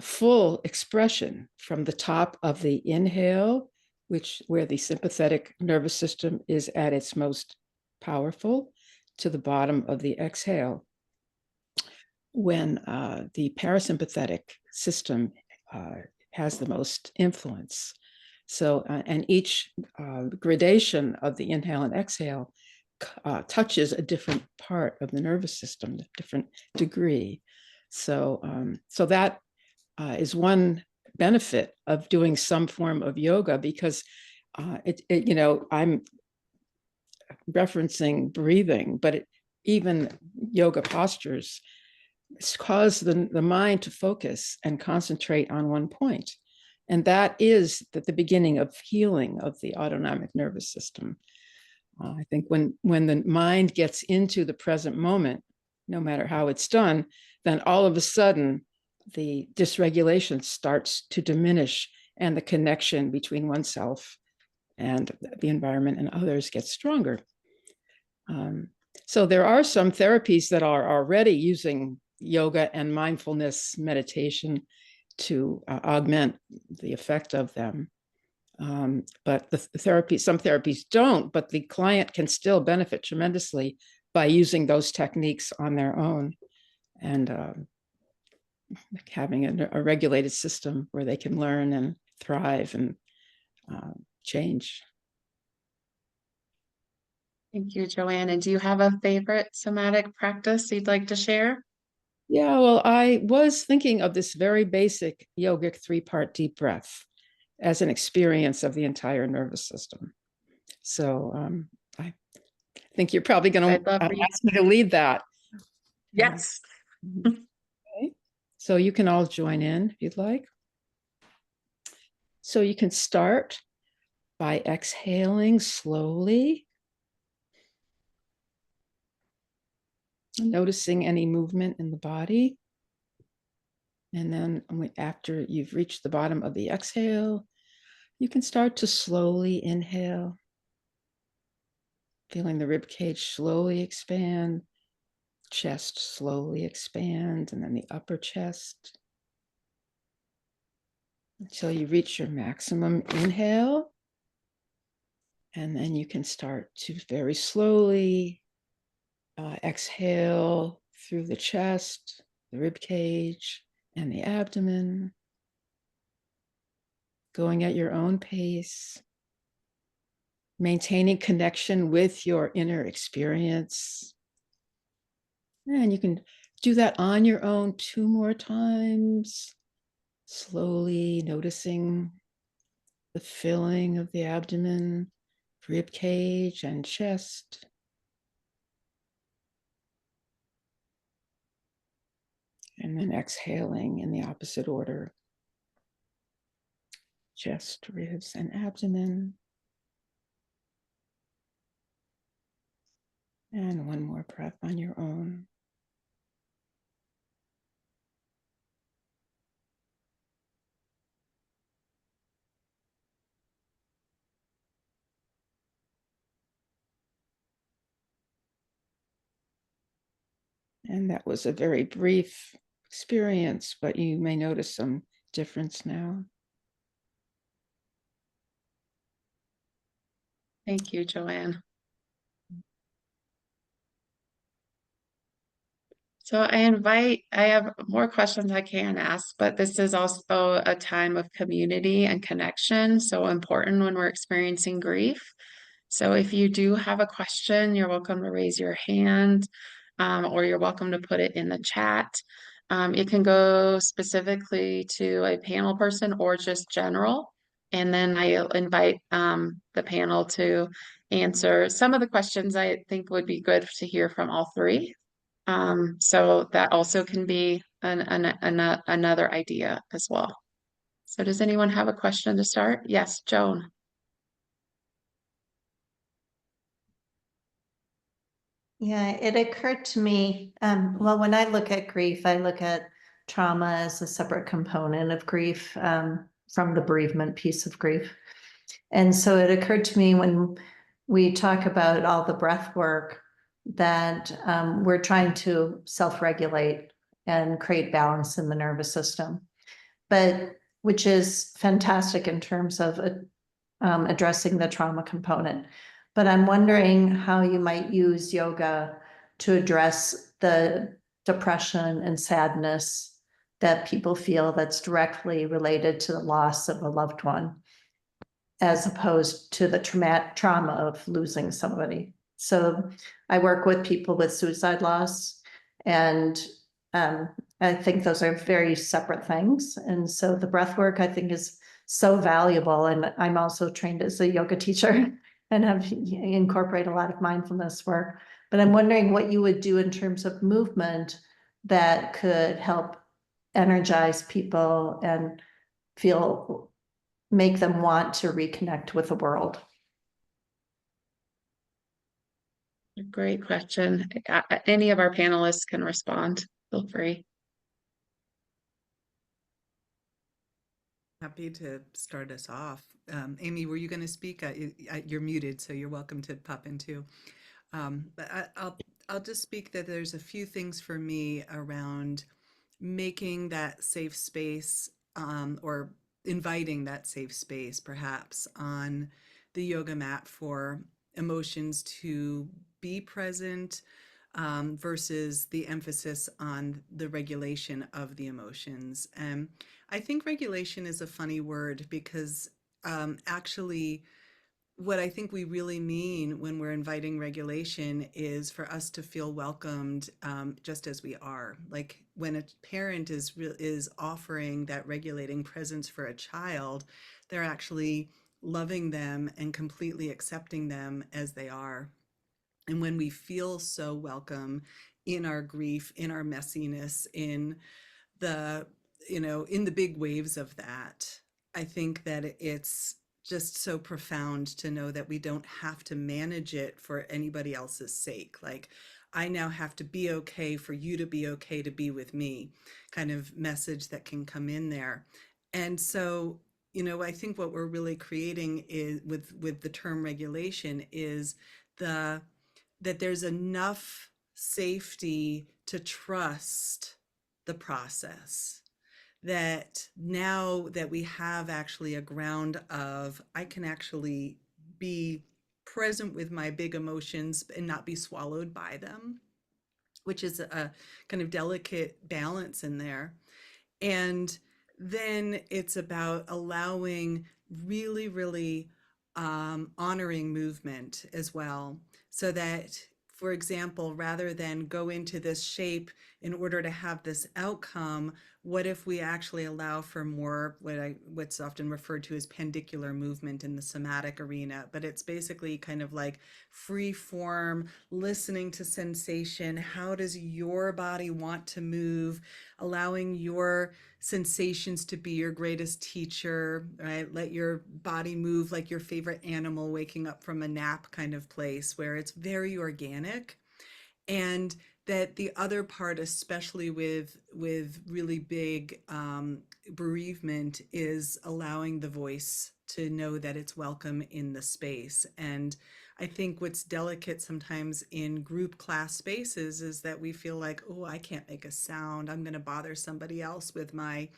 S2: full expression from the top of the inhale, where the sympathetic nervous system is at its most powerful, to the bottom of the exhale, when the parasympathetic system has the most influence. So, and each gradation of the inhale and exhale touches a different part of the nervous system, a different degree. So, so that is one benefit of doing some form of yoga, because I'm referencing breathing, but even yoga postures cause the mind to focus and concentrate on one point. And that is the beginning of healing of the autonomic nervous system. I think when the mind gets into the present moment, no matter how it's done, then all of a sudden the dysregulation starts to diminish, and the connection between oneself and the environment and others gets stronger. So there are some therapies that are already using yoga and mindfulness meditation to augment the effect of them. But some therapies don't, but the client can still benefit tremendously by using those techniques on their own, and having a regulated system where they can learn and thrive and change.
S1: Thank you, Joann. And do you have a favorite somatic practice you'd like to share?
S2: Yeah, well, I was thinking of this very basic yogic 3-part deep breath as an experience of the entire nervous system. So I think you're probably going to ask me to lead that.
S1: Yes.
S2: Okay. So you can all join in if you'd like. So you can start by exhaling slowly, noticing any movement in the body. And then after you've reached the bottom of the exhale, you can start to slowly inhale, feeling the rib cage slowly expand, chest slowly expand, and then the upper chest, until you reach your maximum inhale. And then you can start to very slowly exhale through the chest, the rib cage, and the abdomen, going at your own pace, maintaining connection with your inner experience. And you can do that on your own 2 more times, slowly noticing the filling of the abdomen, rib cage, and chest. And then exhaling in the opposite order, chest, ribs, and abdomen. And one more breath on your own. And that was a very brief experience, but you may notice some difference now.
S1: Thank you, Joann. So I have more questions I can ask, but this is also a time of community and connection, so important when we're experiencing grief. So if you do have a question, you're welcome to raise your hand, or you're welcome to put it in the chat. It can go specifically to a panel person or just general. And then I invite the panel to answer some of the questions I think would be good to hear from all three. So that also can be another idea as well. So does anyone have a question to start? Yes, Joan.
S5: Yeah, it occurred to me, well, when I look at grief, I look at trauma as a separate component of grief, from the bereavement piece of grief. And so it occurred to me when we talk about all the breath work that we're trying to self-regulate and create balance in the nervous system, but which is fantastic in terms of addressing the trauma component. But I'm wondering how you might use yoga to address the depression and sadness that people feel that's directly related to the loss of a loved one, as opposed to the trauma of losing somebody. So I work with people with suicide loss, and I think those are very separate things. And so the breath work, I think, is so valuable. And I'm also trained as a yoga teacher and have incorporated a lot of mindfulness work. But I'm wondering what you would do in terms of movement that could help energize people and make them want to reconnect with the world.
S1: Great question. Any of our panelists can respond. Feel free.
S4: Happy to start us off. Amy, were you going to speak? You're muted, so you're welcome to pop in too. But I'll just speak that there's a few things for me around making that safe space, or inviting that safe space, perhaps on the yoga mat for emotions to be present, versus the emphasis on the regulation of the emotions. And I think regulation is a funny word because actually, what I think we really mean when we're inviting regulation is for us to feel welcomed, just as we are. Like when a parent is offering that regulating presence for a child, they're actually loving them and completely accepting them as they are. And when we feel so welcome in our grief, in our messiness, in the, in the big waves of that, I think that it's just so profound to know that we don't have to manage it for anybody else's sake. Like, I now have to be okay for you to be okay to be with me, kind of message that can come in there. And so, I think what we're really creating is with the term regulation is the that there's enough safety to trust the process, that now that we have actually a ground of I can actually be present with my big emotions and not be swallowed by them, which is a kind of delicate balance in there. And then it's about allowing really, really honoring movement as well. So that, for example, rather than go into this shape in order to have this outcome, what if we actually allow for more what's often referred to as pandicular movement in the somatic arena? But it's basically kind of like free form, listening to sensation. How does your body want to move? Allowing your sensations to be your greatest teacher, right? Let your body move like your favorite animal waking up from a nap kind of place where it's very organic. And that the other part, especially with really big bereavement, is allowing the voice to know that it's welcome in the space. And I think what's delicate sometimes in group class spaces is that we feel like, oh, I can't make a sound. I'm going to bother somebody else with my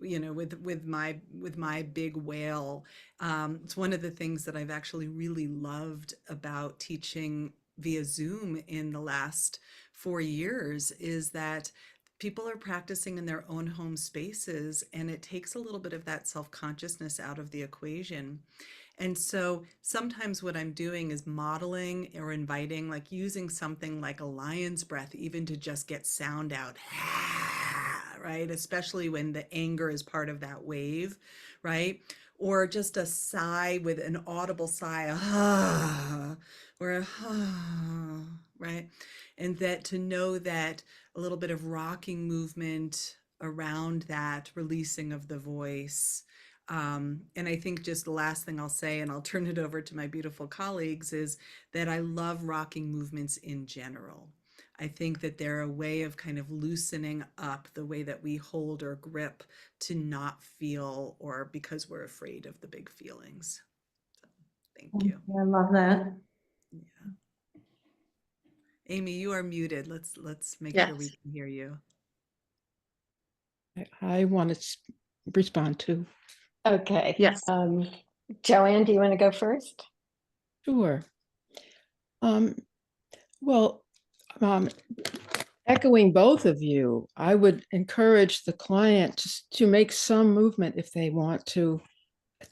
S4: with my big wail. It's one of the things that I've actually really loved about teaching via Zoom in the last for years is that people are practicing in their own home spaces, and it takes a little bit of that self-consciousness out of the equation. And so sometimes what I'm doing is modeling or inviting, like using something like a lion's breath, even to just get sound out, right? Especially when the anger is part of that wave, right? Or just a sigh with an audible sigh, or a right? And that to know that a little bit of rocking movement around that releasing of the voice. And I think just the last thing I'll say, and I'll turn it over to my beautiful colleagues, is that I love rocking movements in general. I think that they're a way of kind of loosening up the way that we hold or grip to not feel, or because we're afraid of the big feelings. So, thank you.
S5: I love that.
S4: Yeah. Amy, you are muted. Let's make sure we
S1: Yes.
S4: can hear you.
S2: I want to respond too.
S3: Okay.
S1: Yes.
S3: Joann, do you want to go first?
S2: Sure. Well, echoing both of you, I would encourage the client to make some movement if they want to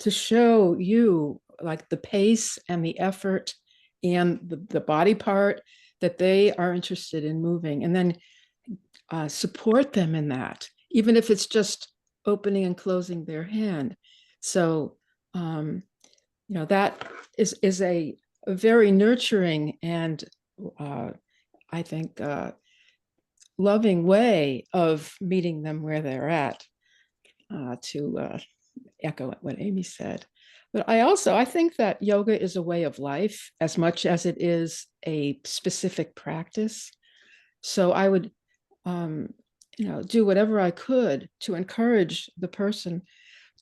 S2: show you like the pace and the effort and the body part that they are interested in moving, and then support them in that, even if it's just opening and closing their hand. So, that is a very nurturing and I think loving way of meeting them where they're at, to echo what Amy said. But I think that yoga is a way of life as much as it is a specific practice. So I would, do whatever I could to encourage the person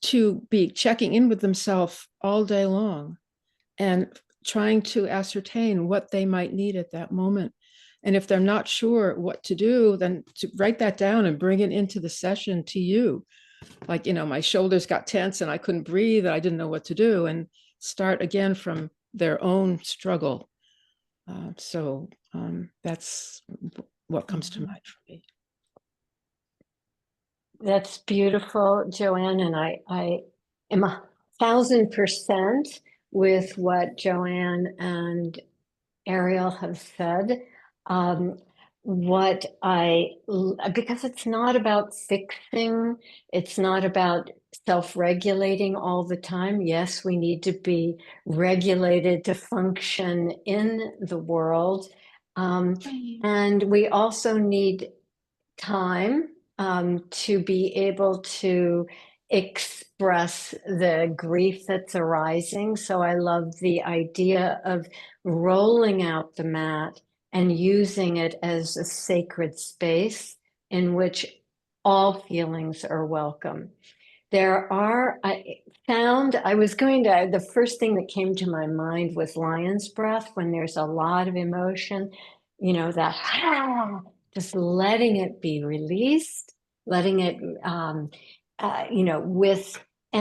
S2: to be checking in with themselves all day long and trying to ascertain what they might need at that moment. And if they're not sure what to do, then to write that down and bring it into the session to you. Like, my shoulders got tense and I couldn't breathe. I didn't know what to do, and start again from their own struggle. So that's what comes to mind for me.
S3: That's beautiful, Joann, and I am 1,000% with what Joann and Arielle have said. Because it's not about fixing, it's not about self-regulating all the time. Yes, we need to be regulated to function in the world. And we also need time to be able to express the grief that's arising. So I love the idea of rolling out the mat and using it as a sacred space in which all feelings are welcome. The first thing that came to my mind was lion's breath when there's a lot of emotion, that just letting it be released, letting it, and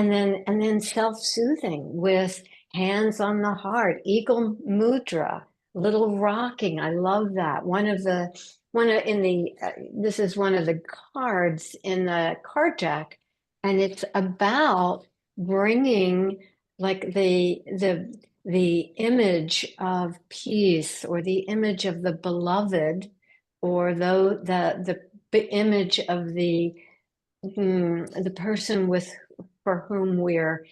S3: then self-soothing with hands on the heart, eagle mudra, little rocking. I love that. This is one of the cards in the card deck, and it's about bringing like the image of peace, or the image of the beloved, or the image of the person for whom we're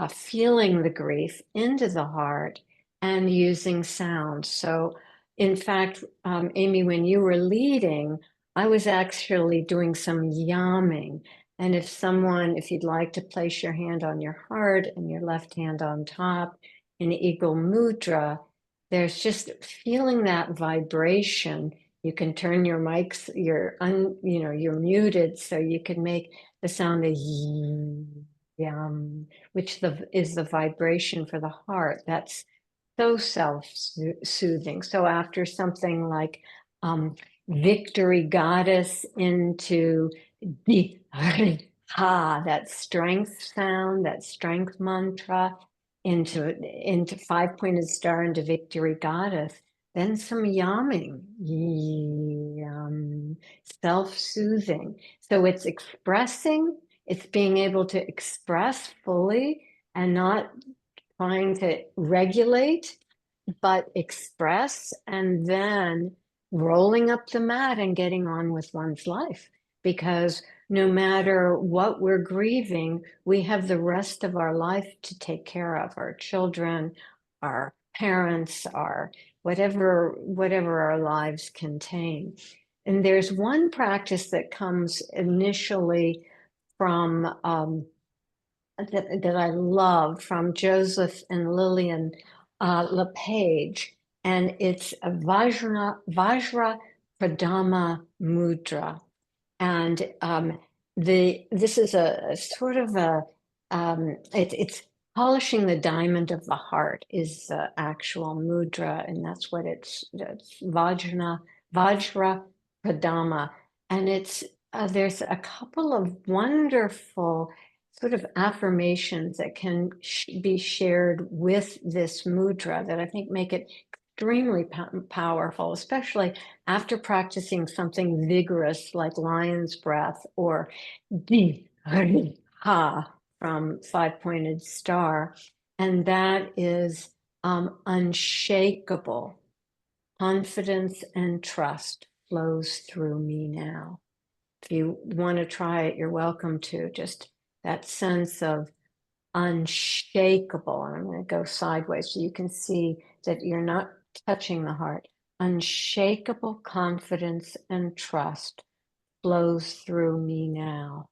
S3: feeling the grief into the heart, and using sound. So in fact, Amy, when you were leading, I was actually doing some yamming. And if you'd like to place your hand on your heart and your left hand on top in Eagle Mudra, there's just feeling that vibration. You can turn your mics, you're muted, so you can make the sound of yam, which is the vibration for the heart. That's so self-soothing. So after something like Victory Goddess into the that strength sound, that strength mantra, into 5-pointed star, into Victory Goddess, then some yamming, yum, self-soothing. So it's expressing, it's being able to express fully and not trying to regulate, but express, and then rolling up the mat and getting on with one's life. Because no matter what we're grieving, we have the rest of our life to take care of, our children, our parents, our whatever our lives contain. And there's one practice that comes initially from that I love, from Joseph and Lillian LePage, and it's a Vajra Pradama Mudra. And this is a sort of it's polishing the diamond of the heart is the actual mudra, and that's what it's Vajra Pradama. And it's there's a couple of wonderful sort of affirmations that can be shared with this mudra that I think make it extremely powerful, especially after practicing something vigorous like lion's breath or di ha from Five-Pointed Star. And that is unshakable confidence and trust flows through me now. If you want to try it, you're welcome to. Just that sense of unshakable. And I'm going to go sideways so you can see that you're not touching the heart. Unshakable confidence and trust flows through me now.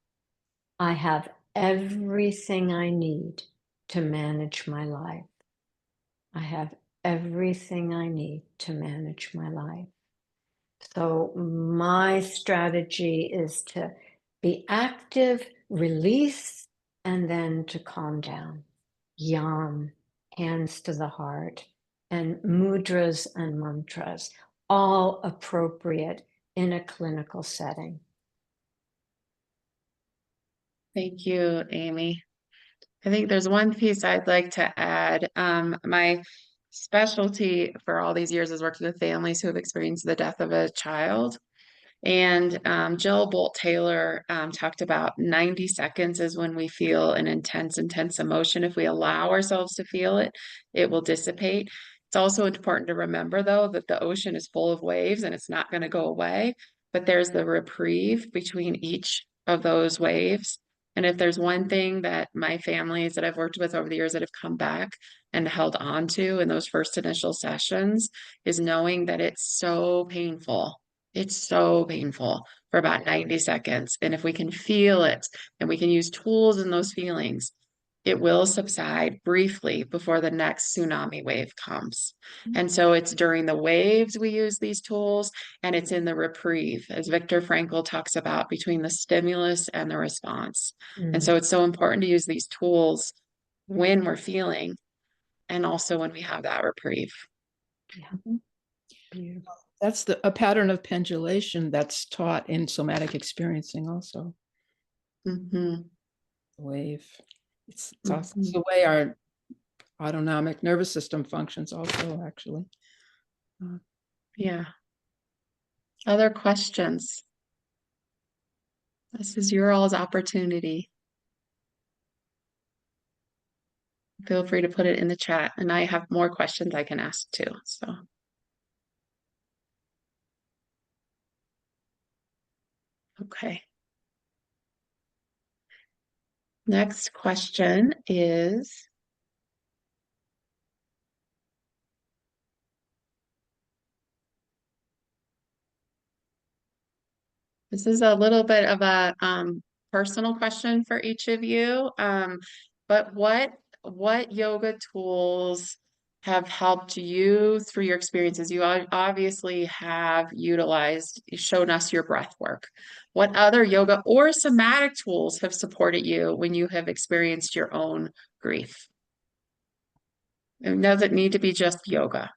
S3: I have everything I need to manage my life. I have everything I need to manage my life. So my strategy is to be active, release, and then to calm down. Yam, hands to the heart, and mudras and mantras, all appropriate in a clinical setting.
S1: Thank you, Amy. I think there's one piece I'd like to add. My specialty for all these years is working with families who have experienced the death of a child. And Jill Bolt Taylor talked about 90 seconds is when we feel an intense emotion. If we allow ourselves to feel it, it will dissipate. It's also important to remember, though, that the ocean is full of waves and it's not going to go away, but there's the reprieve between each of those waves. And if there's one thing that my families that I've worked with over the years that have come back and held on to in those first initial sessions is knowing that it's so painful. It's so painful for about 90 seconds. And if we can feel it and we can use tools in those feelings, it will subside briefly before the next tsunami wave comes. And so it's during the waves we use these tools, and it's in the reprieve, as Viktor Frankl talks about, between the stimulus and the response. And so it's so important to use these tools when we're feeling and also when we have that reprieve.
S3: Yeah. Beautiful.
S2: That's a pattern of pendulation that's taught in somatic experiencing also.
S1: Mm-hmm.
S2: Wave. It's awesome. It's the way our autonomic nervous system functions also, actually.
S1: Yeah. Other questions? This is your all's opportunity. Feel free to put it in the chat, and I have more questions I can ask too. So. Okay. Next question is, this is a little bit of a personal question for each of you, but what yoga tools have helped you through your experiences? You obviously have utilized, shown us your breath work. What other yoga or somatic tools have supported you when you have experienced your own grief? It doesn't need to be just yoga.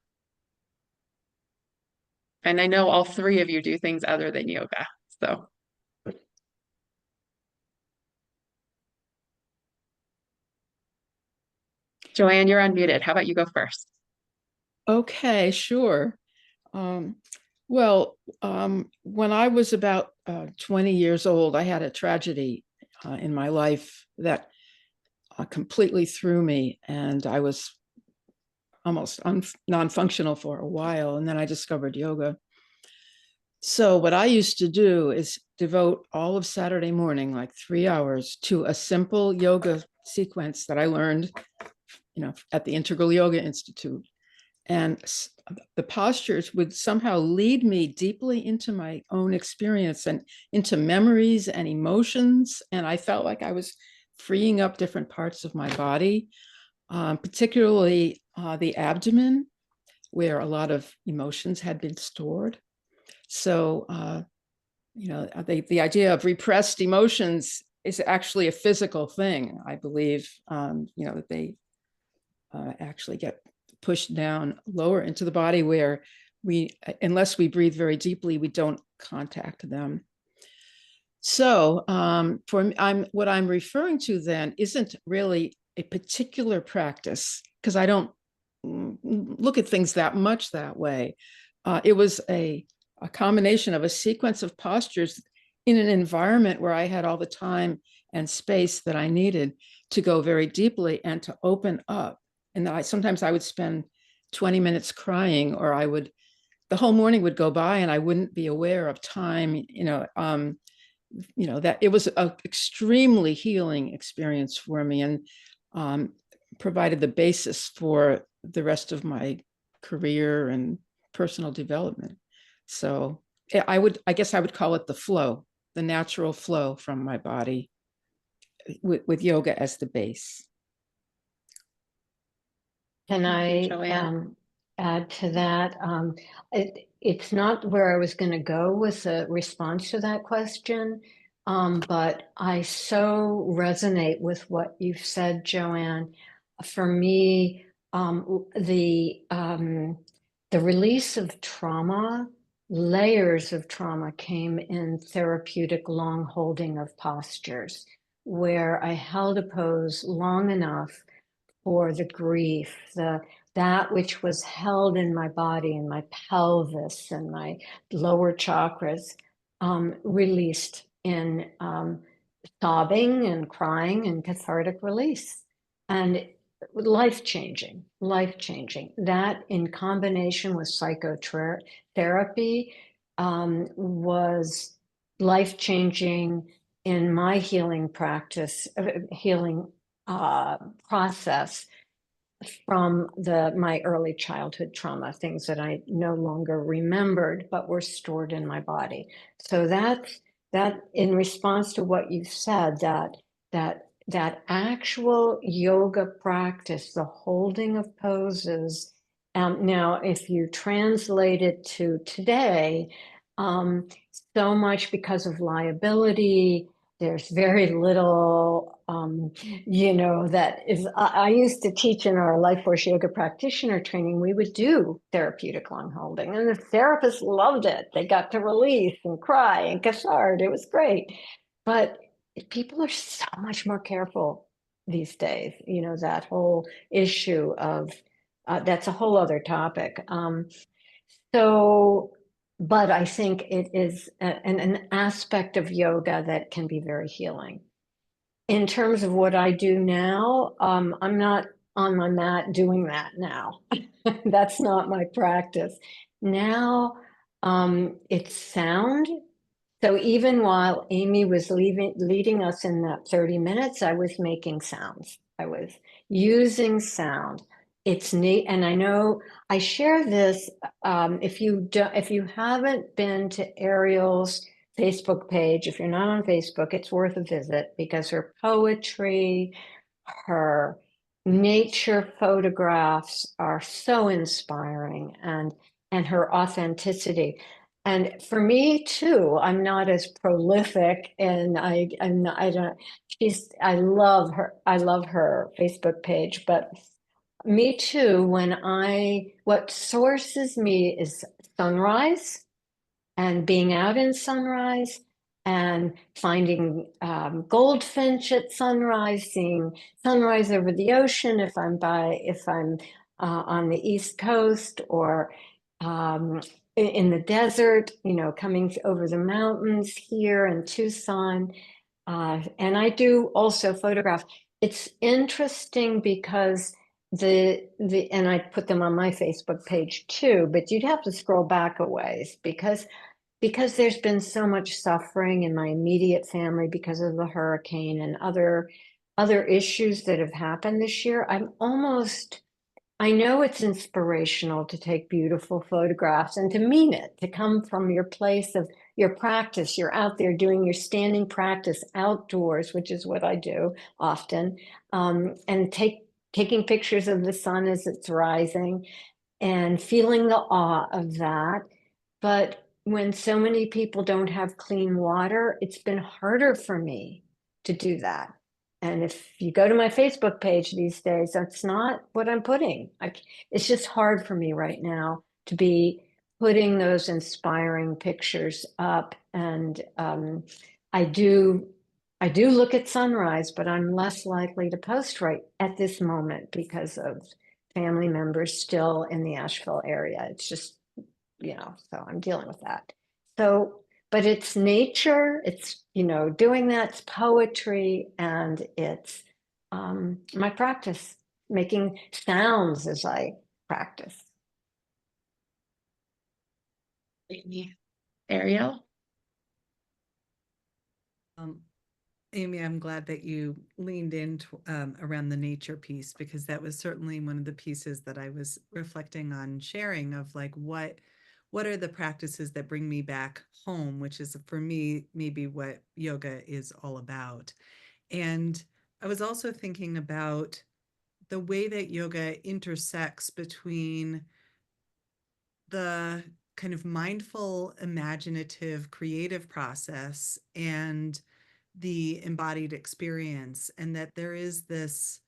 S1: And I know all three of you do things other than yoga, so. Joann, you're unmuted. How about you go first?
S2: Okay, sure. When I was about 20 years old, I had a tragedy in my life that completely threw me, and I was almost non-functional for a while, and then I discovered yoga. So what I used to do is devote all of Saturday morning, like 3 hours, to a simple yoga sequence that I learned, at the Integral Yoga Institute. And the postures would somehow lead me deeply into my own experience and into memories and emotions. And I felt like I was freeing up different parts of my body, particularly the abdomen, where a lot of emotions had been stored. So, the idea of repressed emotions is actually a physical thing, I believe, that they actually get pushed down lower into the body, where unless we breathe very deeply, we don't contact them. So what I'm referring to then isn't really a particular practice, because I don't look at things that much that way. It was a combination of a sequence of postures in an environment where I had all the time and space that I needed to go very deeply and to open up. And sometimes I would spend 20 minutes crying, or the whole morning would go by and I wouldn't be aware of time, that it was an extremely healing experience for me, and provided the basis for the rest of my career and personal development. So I guess I would call it the flow, the natural flow from my body, with yoga as the base.
S3: Can
S1: Thank you,
S3: I
S1: Joann.
S3: add to that? It's not where I was going to go with a response to that question, but I so resonate with what you've said, Joann. For me, the release of trauma, layers of trauma, came in therapeutic long holding of postures, where I held a pose long enough for the grief, that which was held in my body, in my pelvis and my lower chakras, released in sobbing and crying and cathartic release. And life-changing. That, in combination with psychotherapy, was life-changing in my healing practice, healing process from my early childhood trauma, things that I no longer remembered but were stored in my body. So that in response to what you've said, that actual yoga practice, the holding of poses. Now, if you translate it to today, so much because of liability, there's very little, that is. I used to teach in our Life Force Yoga practitioner training. We would do therapeutic long holding, and the therapists loved it. They got to release and cry and cathart. It was great. But people are so much more careful these days. That whole issue of that's a whole other topic. But I think it is an aspect of yoga that can be very healing. In terms of what I do now, I'm not on my mat doing that now. That's not my practice. Now, it's sound. So even while Amy was leading us in that 30 minutes, I was making sounds. I was using sound. It's neat. And I know I share this. If you haven't been to Arielle's Facebook page, if you're not on Facebook, it's worth a visit, because her poetry, her nature photographs are so inspiring, and her authenticity. And for me too, I'm not as prolific, and I don't. I love her Facebook page, but me too. What sources me is sunrise, and being out in sunrise, and finding goldfinch at sunrise, seeing sunrise over the ocean if I'm on the East Coast, or in the desert, coming over the mountains here in Tucson. And I do also photograph. It's interesting because and I put them on my Facebook page too, but you'd have to scroll back a ways because there's been so much suffering in my immediate family because of the hurricane and other issues that have happened this year. I know it's inspirational to take beautiful photographs and to mean it, to come from your place of your practice. You're out there doing your standing practice outdoors, which is what I do often, and taking pictures of the sun as it's rising and feeling the awe of that. But when so many people don't have clean water, it's been harder for me to do that. And if you go to my Facebook page these days, that's not what I'm putting. It's just hard for me right now to be putting those inspiring pictures up. And I do look at sunrise, but I'm less likely to post right at this moment because of family members still in the Asheville area. It's just, so I'm dealing with that. So, but it's nature, it's, doing that, it's poetry, and it's my practice, making sounds as I practice.
S1: Arielle?
S4: Amy, I'm glad that you leaned in around the nature piece, because that was certainly one of the pieces that I was reflecting on sharing of, like, what are the practices that bring me back home, which is for me maybe what yoga is all about. And I was also thinking about the way that yoga intersects between the kind of mindful, imaginative, creative process and the embodied experience, and that there is this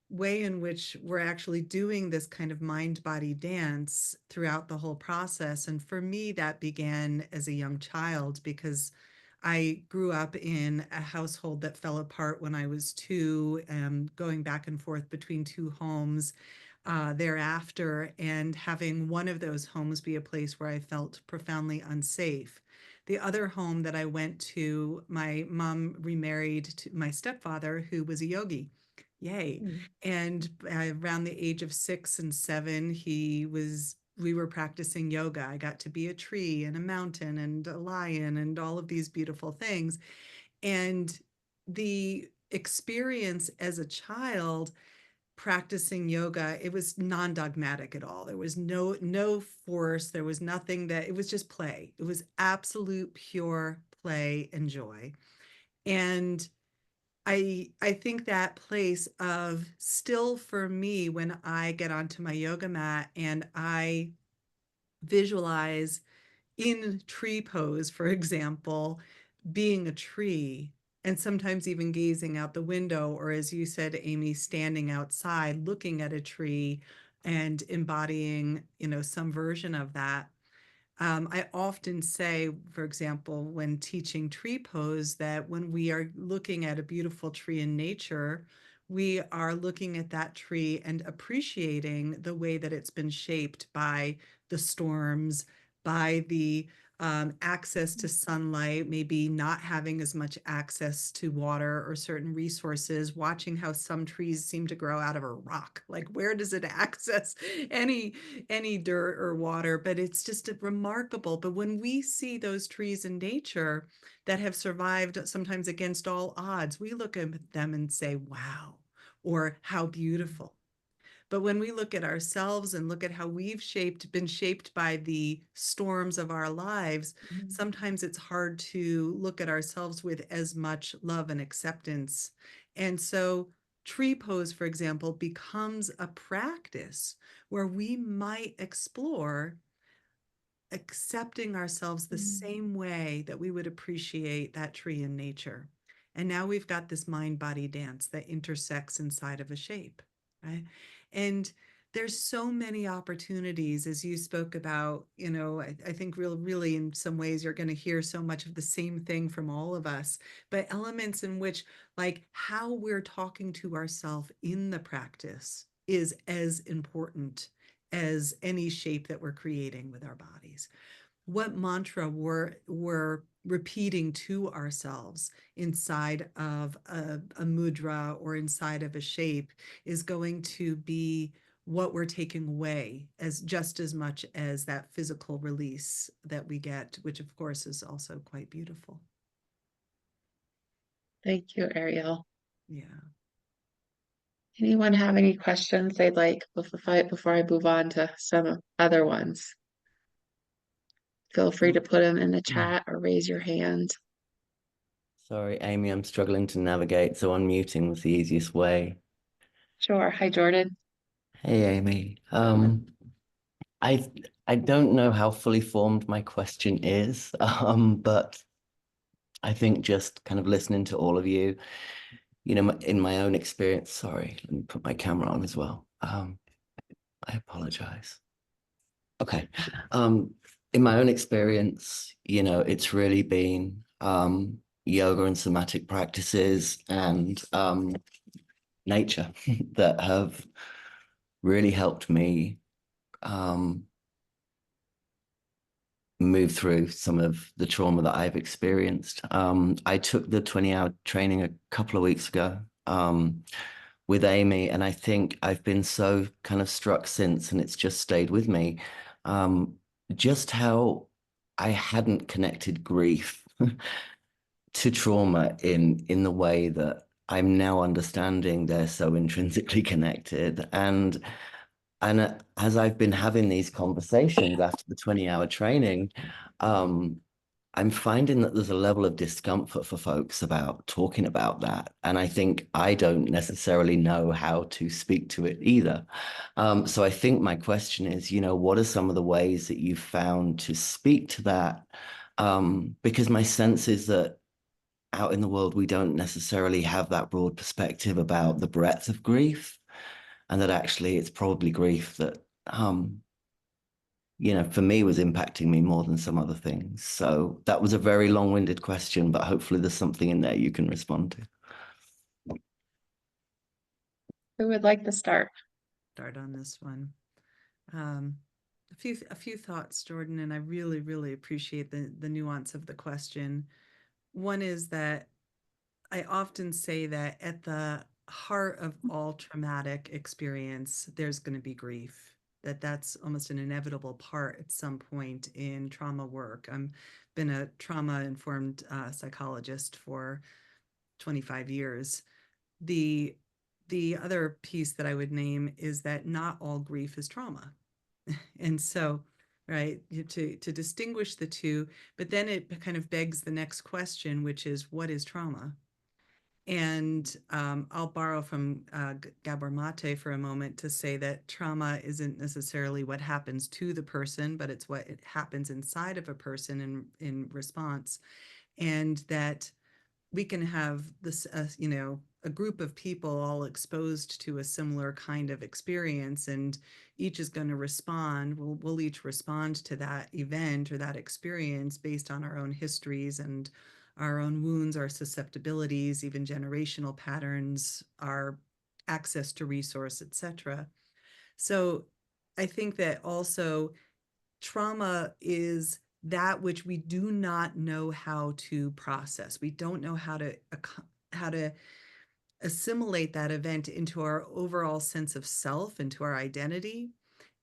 S4: way in which we're actually doing this kind of mind-body dance throughout the whole process. And for me, that began as a young child, because I grew up in a household that fell apart when I was 2, going back and forth between 2 homes thereafter, and having one of those homes be a place where I felt profoundly unsafe. The other home that I went to, my mom remarried to my stepfather, who was a yogi. Yay. And around the age of 6 and 7, we were practicing yoga. I got to be a tree and a mountain and a lion and all of these beautiful things. And the experience as a child practicing yoga, it was non-dogmatic at all. There was no force. There was nothing it was just play. It was absolute pure play and joy. And I think that place of still, for me, when I get onto my yoga mat and I visualize in tree pose, for example, being a tree, and sometimes even gazing out the window, or as you said, Amy, standing outside looking at a tree and embodying, some version of that. I often say, for example, when teaching tree pose, that when we are looking at a beautiful tree in nature, we are looking at that tree and appreciating the way that it's been shaped by the storms, by the access to sunlight, maybe not having as much access to water or certain resources, watching how some trees seem to grow out of a rock. Like, where does it access any dirt or water? But it's just remarkable. But when we see those trees in nature that have survived sometimes against all odds, we look at them and say, wow, or how beautiful. But when we look at ourselves and look at how we've been shaped by the storms of our lives, sometimes it's hard to look at ourselves with as much love and acceptance. And so tree pose, for example, becomes a practice where we might explore accepting ourselves the same way that we would appreciate that tree in nature. And now we've got this mind-body dance that intersects inside of a shape, right? And there's so many opportunities, as you spoke about, I think really in some ways you're going to hear so much of the same thing from all of us, but elements in which, like, how we're talking to ourselves in the practice is as important as any shape that we're creating with our bodies. what mantra we're repeating to ourselves inside of a mudra or inside of a shape is going to be what we're taking away as just as much as that physical release that we get, which of course is also quite beautiful.
S1: Thank you, Arielle.
S4: Yeah.
S1: Anyone have any questions they'd like before I move on to some other ones? Feel free to put them in the chat or raise your hand.
S6: Sorry, Amy, I'm struggling to navigate, so unmuting was the easiest way.
S1: Sure. Hi, Jordan.
S6: Hey, Amy. I I don't know how fully formed my question is, but I think just kind of listening to all of you, you know, in my own experience, sorry, let me put my camera on as well. I apologize. Okay. In my own experience, you know, it's really been yoga and somatic practices and nature that have really helped me move through some of the trauma that I've experienced. I took the 20-hour training a couple of weeks ago with Amy, and I think I've been so kind of struck since, and it's just stayed with me, just how I hadn't connected grief to trauma in the way that I'm now understanding they're so intrinsically connected. And as I've been having these conversations after the 20-hour training, I'm finding that there's a level of discomfort for folks about talking about that. And I think I don't necessarily know how to speak to it either. So I think my question is, you know, what are some of the ways that you've found to speak to that? Because my sense is that out in the world, we don't necessarily have that broad perspective about the breadth of grief, and that actually it's probably grief that you know, for me was impacting me more than some other things. So that was a very long-winded question, but hopefully there's something in there you can respond to.
S1: Who would like to start?
S4: Start on this one. A few thoughts, Jordan, and I really, really appreciate the nuance of the question. One is that I often say that at the heart of all traumatic experience, there's going to be grief. That's almost an inevitable part at some point in trauma work. I've been a trauma-informed psychologist for 25 years. The other piece that I would name is that not all grief is trauma. And so, right, to distinguish the two, but then it kind of begs the next question, which is, what is trauma? And I'll borrow from Gabor Mate for a moment to say that trauma isn't necessarily what happens to the person, but it's what happens inside of a person in response. And that we can have this, you know, a group of people all exposed to a similar kind of experience, and each is going to respond. We'll each respond to that event or that experience based on our own histories and our own wounds, our susceptibilities, even generational patterns, our access to resource, etc. So I think that also trauma is that which we do not know how to process. We don't know how to assimilate that event into our overall sense of self, into our identity.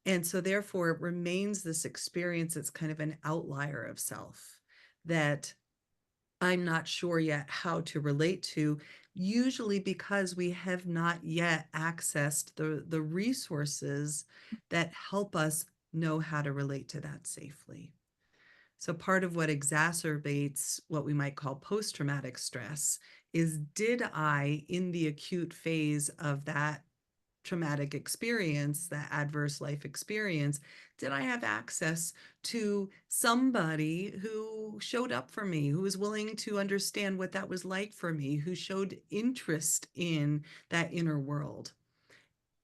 S4: And so therefore it remains this experience that's kind of an outlier of self that I'm not sure yet how to relate to, usually because we have not yet accessed the resources that help us know how to relate to that safely. So part of what exacerbates what we might call post-traumatic stress is, did I, in the acute phase of that traumatic experience, that adverse life experience, did I have access to somebody who showed up for me, who was willing to understand what that was like for me, who showed interest in that inner world?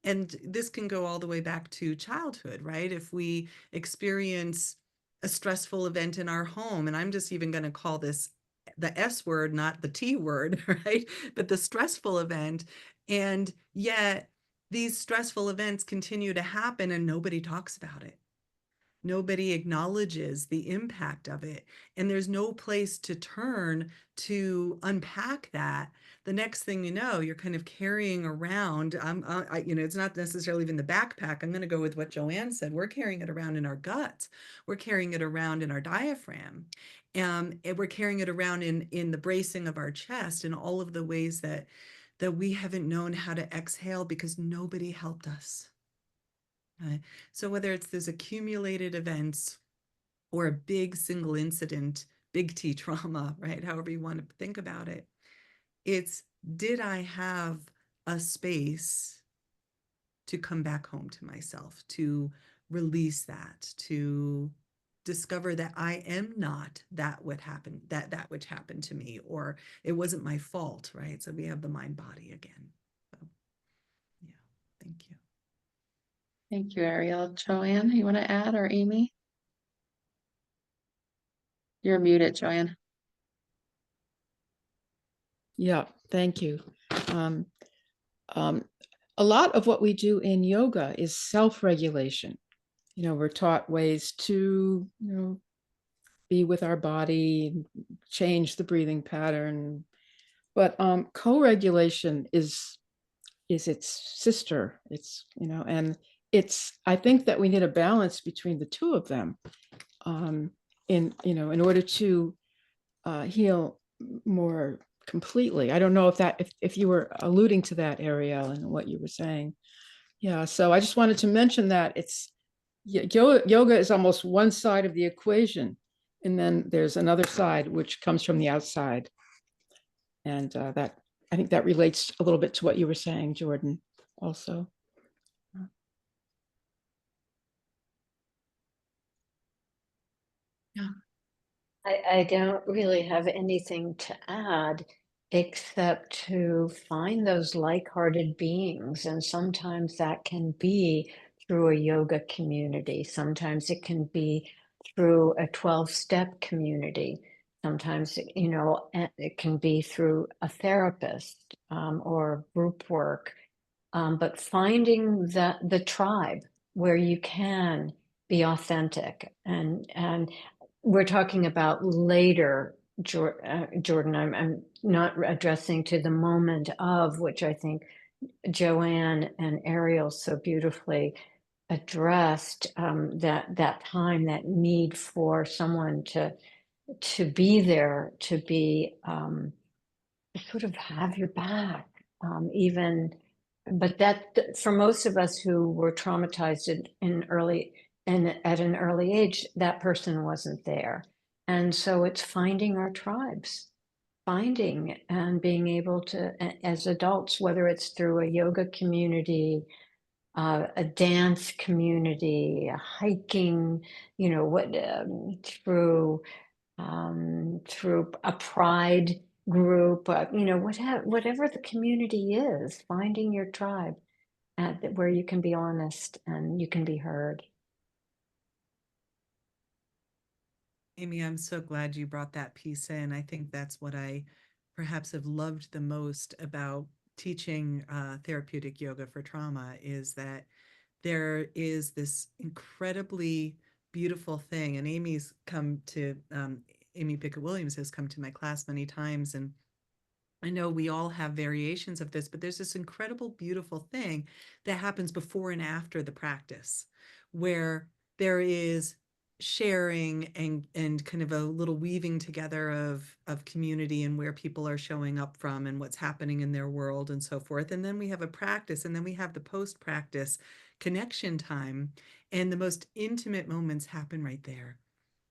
S4: And this can go all the way back to childhood, right? If we experience a stressful event in our home, and I'm just even going to call this the S word, not the T word, right? But the stressful event, and yet these stressful events continue to happen and nobody talks about it. Nobody acknowledges the impact of it. And there's no place to turn to unpack that. The next thing you know, you're kind of carrying around, it's not necessarily even the backpack. I'm going to go with what Joann said. We're carrying it around in our guts. We're carrying it around in our diaphragm. And we're carrying it around in the bracing of our chest, and all of the ways that we haven't known how to exhale because nobody helped us. So whether it's those accumulated events or a big single incident, big T trauma, right? However you want to think about it, it's, did I have a space to come back home to myself, to release that, to discover that I am not that what happened, that which happened to me, or it wasn't my fault, right? So we have the mind body again. So, yeah, thank you.
S1: Thank you, Arielle. Joann, you want to add, or Amy? You're muted, Joann.
S2: Yeah, thank you. Um, a lot of what we do in yoga is self-regulation. We're taught ways to, be with our body, change the breathing pattern. But co-regulation is its sister. It's, and I think that we need a balance between the two of them in order to heal more completely. I don't know if you were alluding to that, Arielle, and what you were saying. Yeah, so I just wanted to mention that yoga is almost one side of the equation, and then there's another side which comes from the outside. And that, I think that relates a little bit to what you were saying, Jordan, also.
S1: Yeah.
S3: I don't really have anything to add except to find those like-hearted beings. And sometimes that can be through a yoga community. Sometimes it can be through a 12-step community. Sometimes, it can be through a therapist or group work. But finding the tribe where you can be authentic, and we're talking about later, Jordan. I'm not addressing to the moment of, which I think Joann and Arielle so beautifully addressed, that time, that need for someone to be there, to be sort of have your back, even. But that, for most of us who were traumatized at an early age, that person wasn't there. And so it's finding our tribes, finding and being able to, as adults, whether it's through a yoga community, a dance community, a hiking, through a pride group, whatever the community is, finding your tribe where you can be honest and you can be heard.
S4: Amy, I'm so glad you brought that piece in. I think that's what I perhaps have loved the most about teaching therapeutic yoga for trauma, is that there is this incredibly beautiful thing. And Amy Pickett Williams has come to my class many times, and I know we all have variations of this, but there's this incredible, beautiful thing that happens before and after the practice, where there is sharing and kind of a little weaving together of community and where people are showing up from and what's happening in their world and so forth. And then we have a practice, and then we have the post-practice connection time, and the most intimate moments happen right there,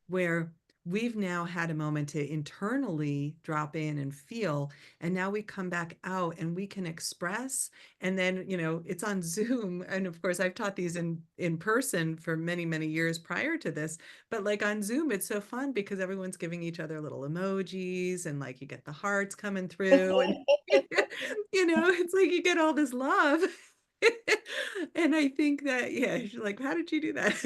S4: where we've now had a moment to internally drop in and feel, and now we come back out and we can express. And then, it's on Zoom, and of course I've taught these in person for many, many years prior to this, but like on Zoom, it's so fun because everyone's giving each other little emojis, and like you get the hearts coming through, and it's like you get all this love. And I think that, yeah, like, how did you do that?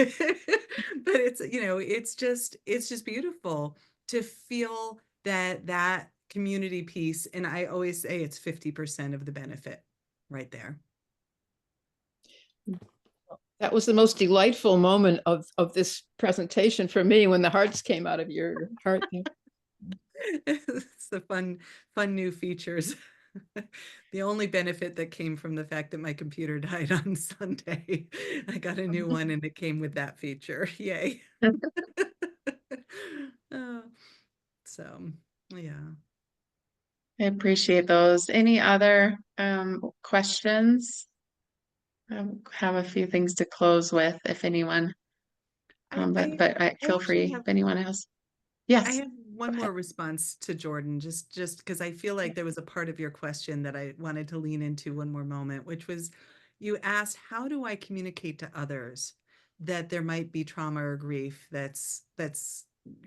S4: But it's just beautiful to feel that community piece. And I always say it's 50% of the benefit right there.
S2: That was the most delightful moment of this presentation for me, when the hearts came out of your heart.
S4: It's the fun new features. The only benefit that came from the fact that my computer died on Sunday, I got a new one and it came with that feature. Yay. Uh, so, yeah.
S1: I appreciate those. Any other questions? I have a few things to close with if anyone, but I
S4: I
S1: feel
S4: actually
S1: free
S4: have
S1: if anyone else.
S4: I
S1: Yes,
S4: have one
S1: go ahead.
S4: more response to Jordan, just because I feel like there was a part of your question that I wanted to lean into one more moment, which was you asked, how do I communicate to others that there might be trauma or grief that's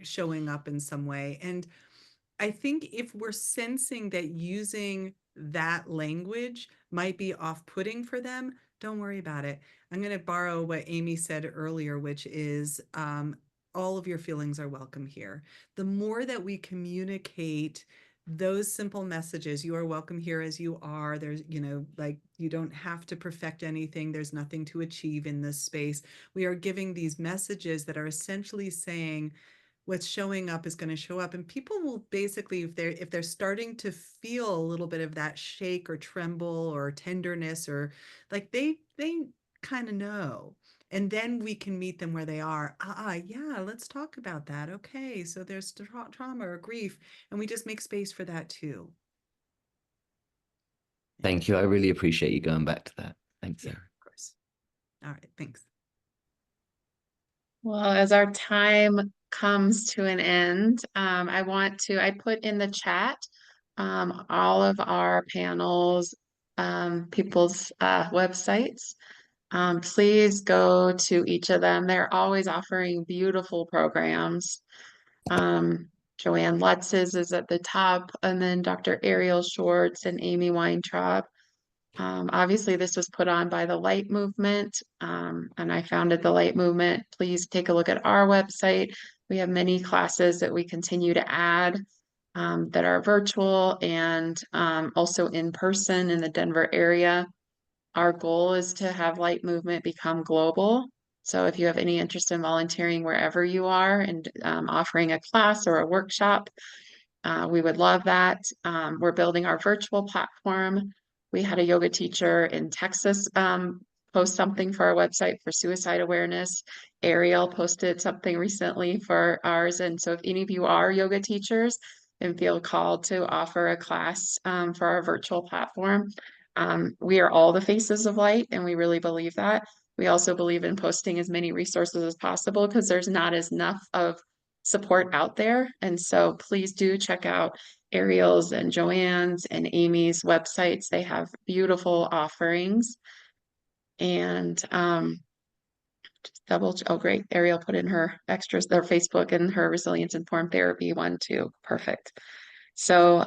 S4: showing up in some way? And I think if we're sensing that using that language might be off-putting for them, don't worry about it. I'm going to borrow what Amy said earlier, which is all of your feelings are welcome here. The more that we communicate those simple messages, you are welcome here as you are. There's, like, you don't have to perfect anything. There's nothing to achieve in this space. We are giving these messages that are essentially saying, what's showing up is going to show up, and people will basically, if they're starting to feel a little bit of that shake or tremble or tenderness, or like they kind of know, and then we can meet them where they are. Yeah, let's talk about that. Okay, so there's trauma or grief, and we just make space for that too.
S6: Thank you. I really appreciate you going back to that. Thanks,
S4: Yeah,
S6: Sarah.
S4: of course. All right, thanks.
S1: Well, as our time comes to an end, I put in the chat all of our panels, people's websites. Please go to each of them. They're always offering beautiful programs. Um, Joann Lutz's is at the top, and then Dr. Arielle Schwartz and Amy Weintraub. Obviously, this was put on by the Light Movement, and I founded the Light Movement. Please take a look at our website. We have many classes that we continue to add that are virtual and also in person in the Denver area. Our goal is to have Light Movement become global. So if you have any interest in volunteering wherever you are and offering a class or a workshop, we would love that. We're building our virtual platform. We had a yoga teacher in Texas post something for our website for suicide awareness. Arielle posted something recently for ours. And so if any of you are yoga teachers and feel called to offer a class for our virtual platform, we are all the faces of light, and we really believe that. We also believe in posting as many resources as possible because there's not as enough of support out there. And so please do check out Arielle's and Joann's and Amy's websites. They have beautiful offerings. And just oh great, Arielle put in her extras, their Facebook and her resilience informed therapy one too. Perfect. So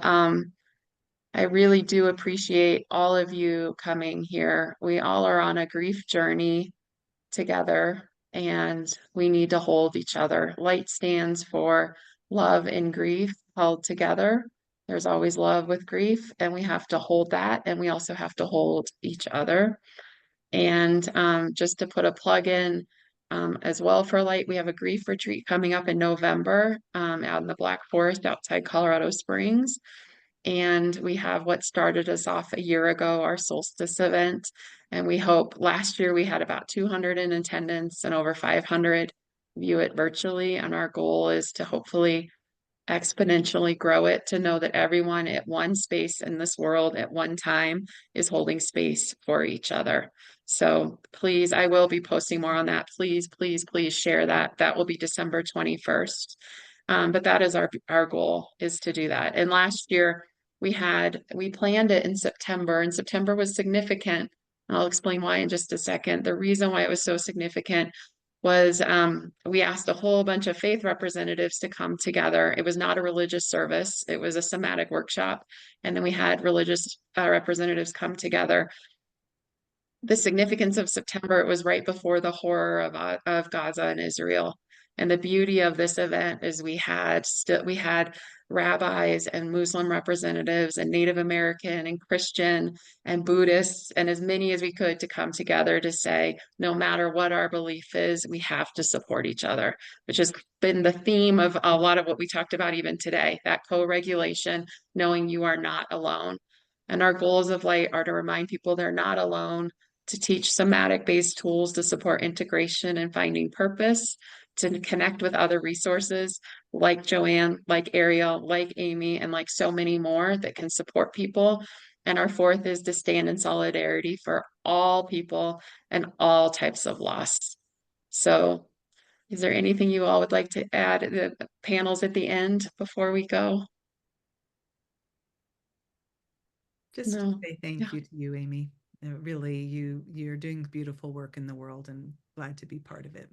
S1: I really do appreciate all of you coming here. We all are on a grief journey together, and we need to hold each other. Light stands for love and grief held together. There's always love with grief, and we have to hold that, and we also have to hold each other. And just to put a plug in as well for Light, we have a grief retreat coming up in November out in the Black Forest outside Colorado Springs. And we have what started us off a year ago, our solstice event. And we hope last year we had about 200 in attendance and over 500 view it virtually. And our goal is to hopefully exponentially grow it, to know that everyone at one space in this world at one time is holding space for each other. So please, I will be posting more on that. Please, please, please share that. That will be December 21st. But that is our goal, is to do that. And last year we planned it in September, and September was significant. I'll explain why in just a second. The reason why it was so significant was we asked a whole bunch of faith representatives to come together. It was not a religious service. It was a somatic workshop. And then we had religious representatives come together. The significance of September, it was right before the horror of Gaza and Israel. And the beauty of this event is we had rabbis and Muslim representatives and Native American and Christian and Buddhists, and as many as we could, to come together to say, no matter what our belief is, we have to support each other, which has been the theme of a lot of what we talked about even today, that co-regulation, knowing you are not alone. And our goals of Light are to remind people they're not alone, to teach somatic-based tools to support integration and finding purpose, to connect with other resources like Joann, like Arielle, like Amy, and like so many more that can support people. And our fourth is to stand in solidarity for all people and all types of loss. So is there anything you all would like to add to the panels at the end before we go?
S4: Just
S1: No.
S4: say thank you to you, Amy. Really, you're doing beautiful work in the world, and glad to be part of it.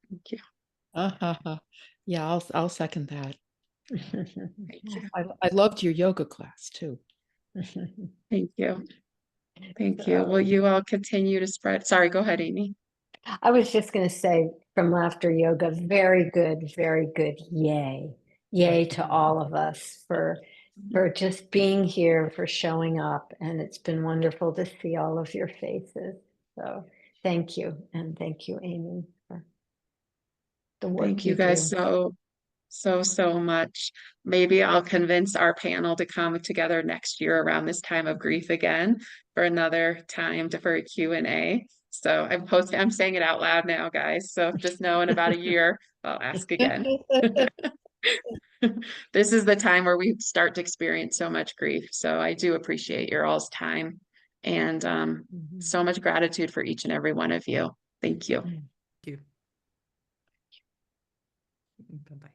S1: Thank you.
S2: Yeah, I'll second that.
S1: Thank you.
S2: I loved your yoga class too.
S1: Thank you. Thank you. Will you all continue to spread? Sorry, go ahead, Amy.
S3: I was just going to say from Laughter Yoga, very good, very good. Yay. Yay to all of us for just being here, for showing up. And it's been wonderful to see all of your faces. So thank you. And thank you, Amy, for the work
S1: Thank you
S3: you
S1: guys
S3: do.
S1: so much. Maybe I'll convince our panel to come together next year around this time of grief again for another time for a Q&A. So I'm saying it out loud now, guys. So just know in about a year, I'll ask again. This is the time where we start to experience so much grief. So I do appreciate your all's time and so much gratitude for each and every one of you. Thank you.
S4: Thank you. Bye-bye.